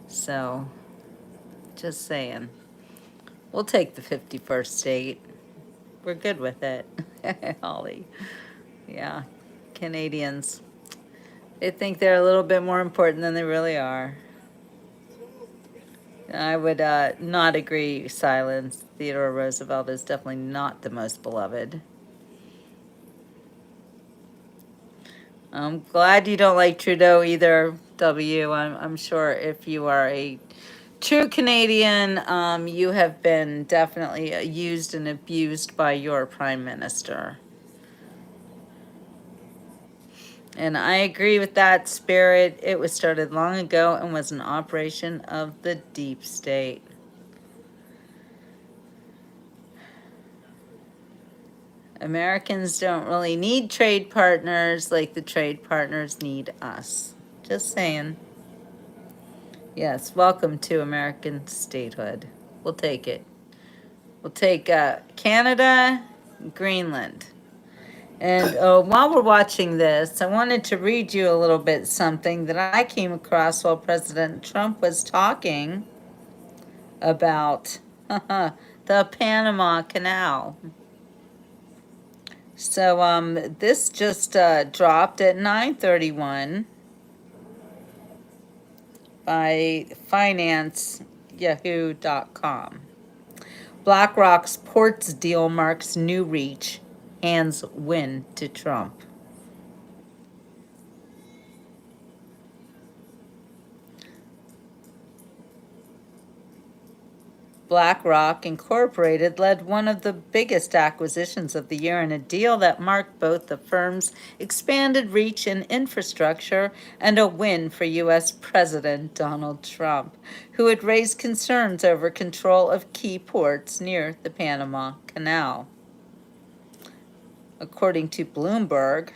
So, just saying. We'll take the 51st state. We're good with it, Holly. Yeah, Canadians. They think they're a little bit more important than they really are. I would not agree, Silence. Theodore Roosevelt is definitely not the most beloved. I'm glad you don't like Trudeau either, W. I'm sure if you are a true Canadian, you have been definitely used and abused by your prime minister. And I agree with that spirit. It was started long ago and was an operation of the deep state. Americans don't really need trade partners like the trade partners need us. Just saying. Yes, welcome to American statehood. We'll take it. We'll take Canada, Greenland. And while we're watching this, I wanted to read you a little bit something that I came across while President Trump was talking about the Panama Canal. So this just dropped at 9:31 by FinanceYahoo.com. BlackRock's ports deal marks new reach, hands win to Trump. BlackRock Incorporated led one of the biggest acquisitions of the year in a deal that marked both the firm's expanded reach and infrastructure and a win for U.S. President Donald Trump, who had raised concerns over control of key ports near the Panama Canal. According to Bloomberg,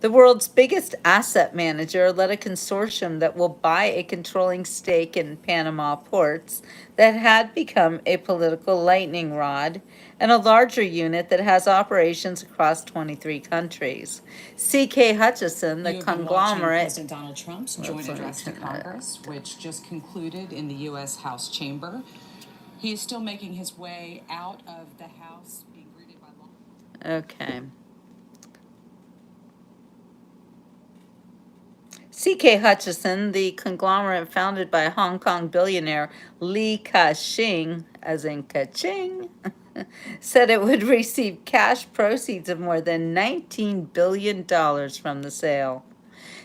the world's biggest asset manager led a consortium that will buy a controlling stake in Panama ports that had become a political lightning rod, and a larger unit that has operations across 23 countries. C.K. Hutchison, the conglomerate. President Donald Trump's joint address to Congress, which just concluded in the U.S. House chamber. He is still making his way out of the House, being greeted by law. Okay. C.K. Hutchison, the conglomerate founded by Hong Kong billionaire Li Ka-shing, as in ka-ching, said it would receive cash proceeds of more than $19 billion from the sale.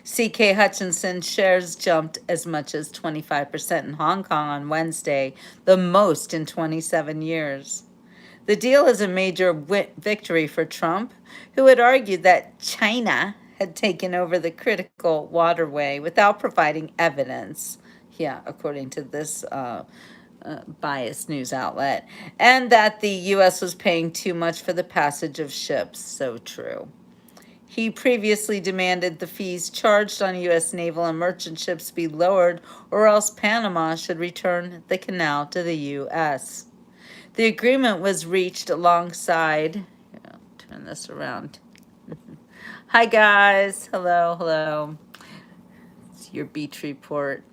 C.K. Hutchinson shares jumped as much as 25% in Hong Kong on Wednesday, the most in 27 years. The deal is a major victory for Trump, who had argued that China had taken over the critical waterway without providing evidence. Yeah, according to this biased news outlet, and that the U.S. was paying too much for the passage of ships. So true. He previously demanded the fees charged on U.S. naval and merchant ships be lowered, or else Panama should return the canal to the U.S. The agreement was reached alongside. Turn this around. Hi guys, hello. It's your beach report.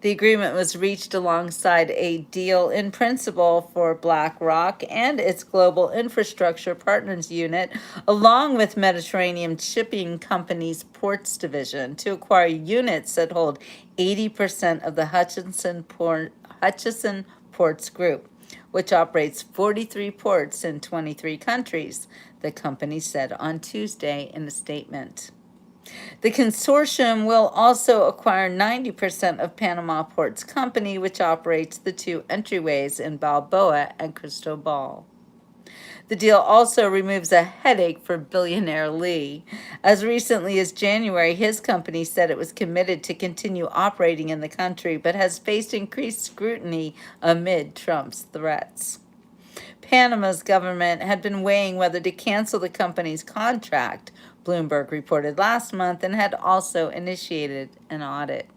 The agreement was reached alongside a deal in principle for BlackRock and its Global Infrastructure Partners unit, along with Mediterranean Shipping Company's Ports Division, to acquire units that hold 80% of the Hutchison Ports Group, which operates 43 ports in 23 countries, the company said on Tuesday in a statement. The consortium will also acquire 90% of Panama Ports Company, which operates the two entryways in Balboa and Cristobal. The deal also removes a headache for billionaire Lee. As recently as January, his company said it was committed to continue operating in the country, but has faced increased scrutiny amid Trump's threats. Panama's government had been weighing whether to cancel the company's contract, Bloomberg reported last month, and had also initiated an audit.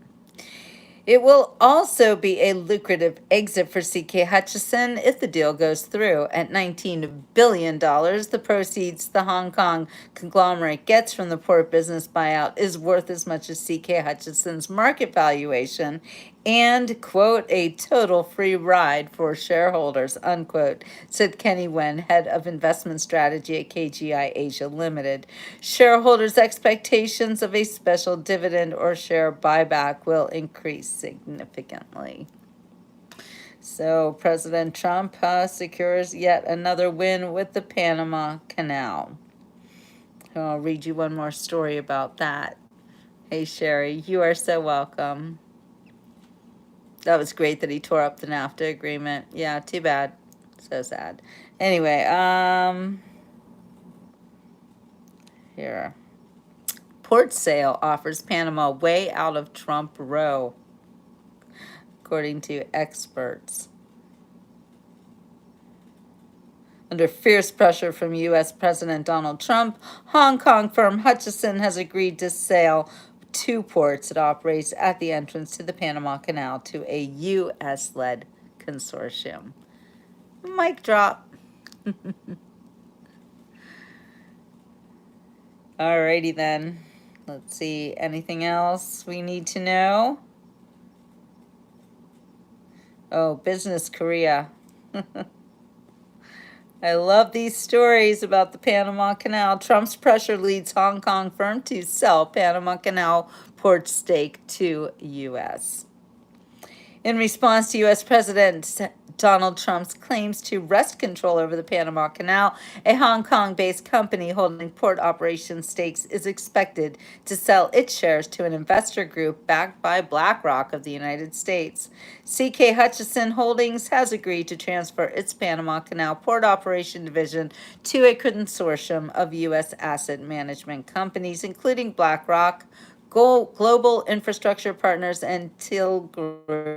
It will also be a lucrative exit for CK Hutchison if the deal goes through. At $19 billion, the proceeds the Hong Kong conglomerate gets from the port business buyout is worth as much as CK Hutchison's market valuation and, quote, a total free ride for shareholders, unquote, said Kenny Wen, head of investment strategy at KGI Asia Limited. Shareholders' expectations of a special dividend or share buyback will increase significantly. So President Trump secures yet another win with the Panama Canal. I'll read you one more story about that. Hey, Sherry, you are so welcome. That was great that he tore up the NAFTA agreement. Yeah, too bad. So sad. Anyway, here. Port sale offers Panama way out of Trump row, according to experts. Under fierce pressure from U.S. President Donald Trump, Hong Kong firm Hutchison has agreed to sell two ports it operates at the entrance to the Panama Canal to a U.S.-led consortium. Mic drop. Alrighty then. Let's see, anything else we need to know? Oh, Business Korea. I love these stories about the Panama Canal. Trump's pressure leads Hong Kong firm to sell Panama Canal port stake to U.S. In response to U.S. President Donald Trump's claims to wrest control over the Panama Canal, a Hong Kong-based company holding port operation stakes is expected to sell its shares to an investor group backed by BlackRock of the United States. CK Hutchison Holdings has agreed to transfer its Panama Canal port operation division to a consortium of U.S. asset management companies, including BlackRock, Global Infrastructure Partners, and Till Group.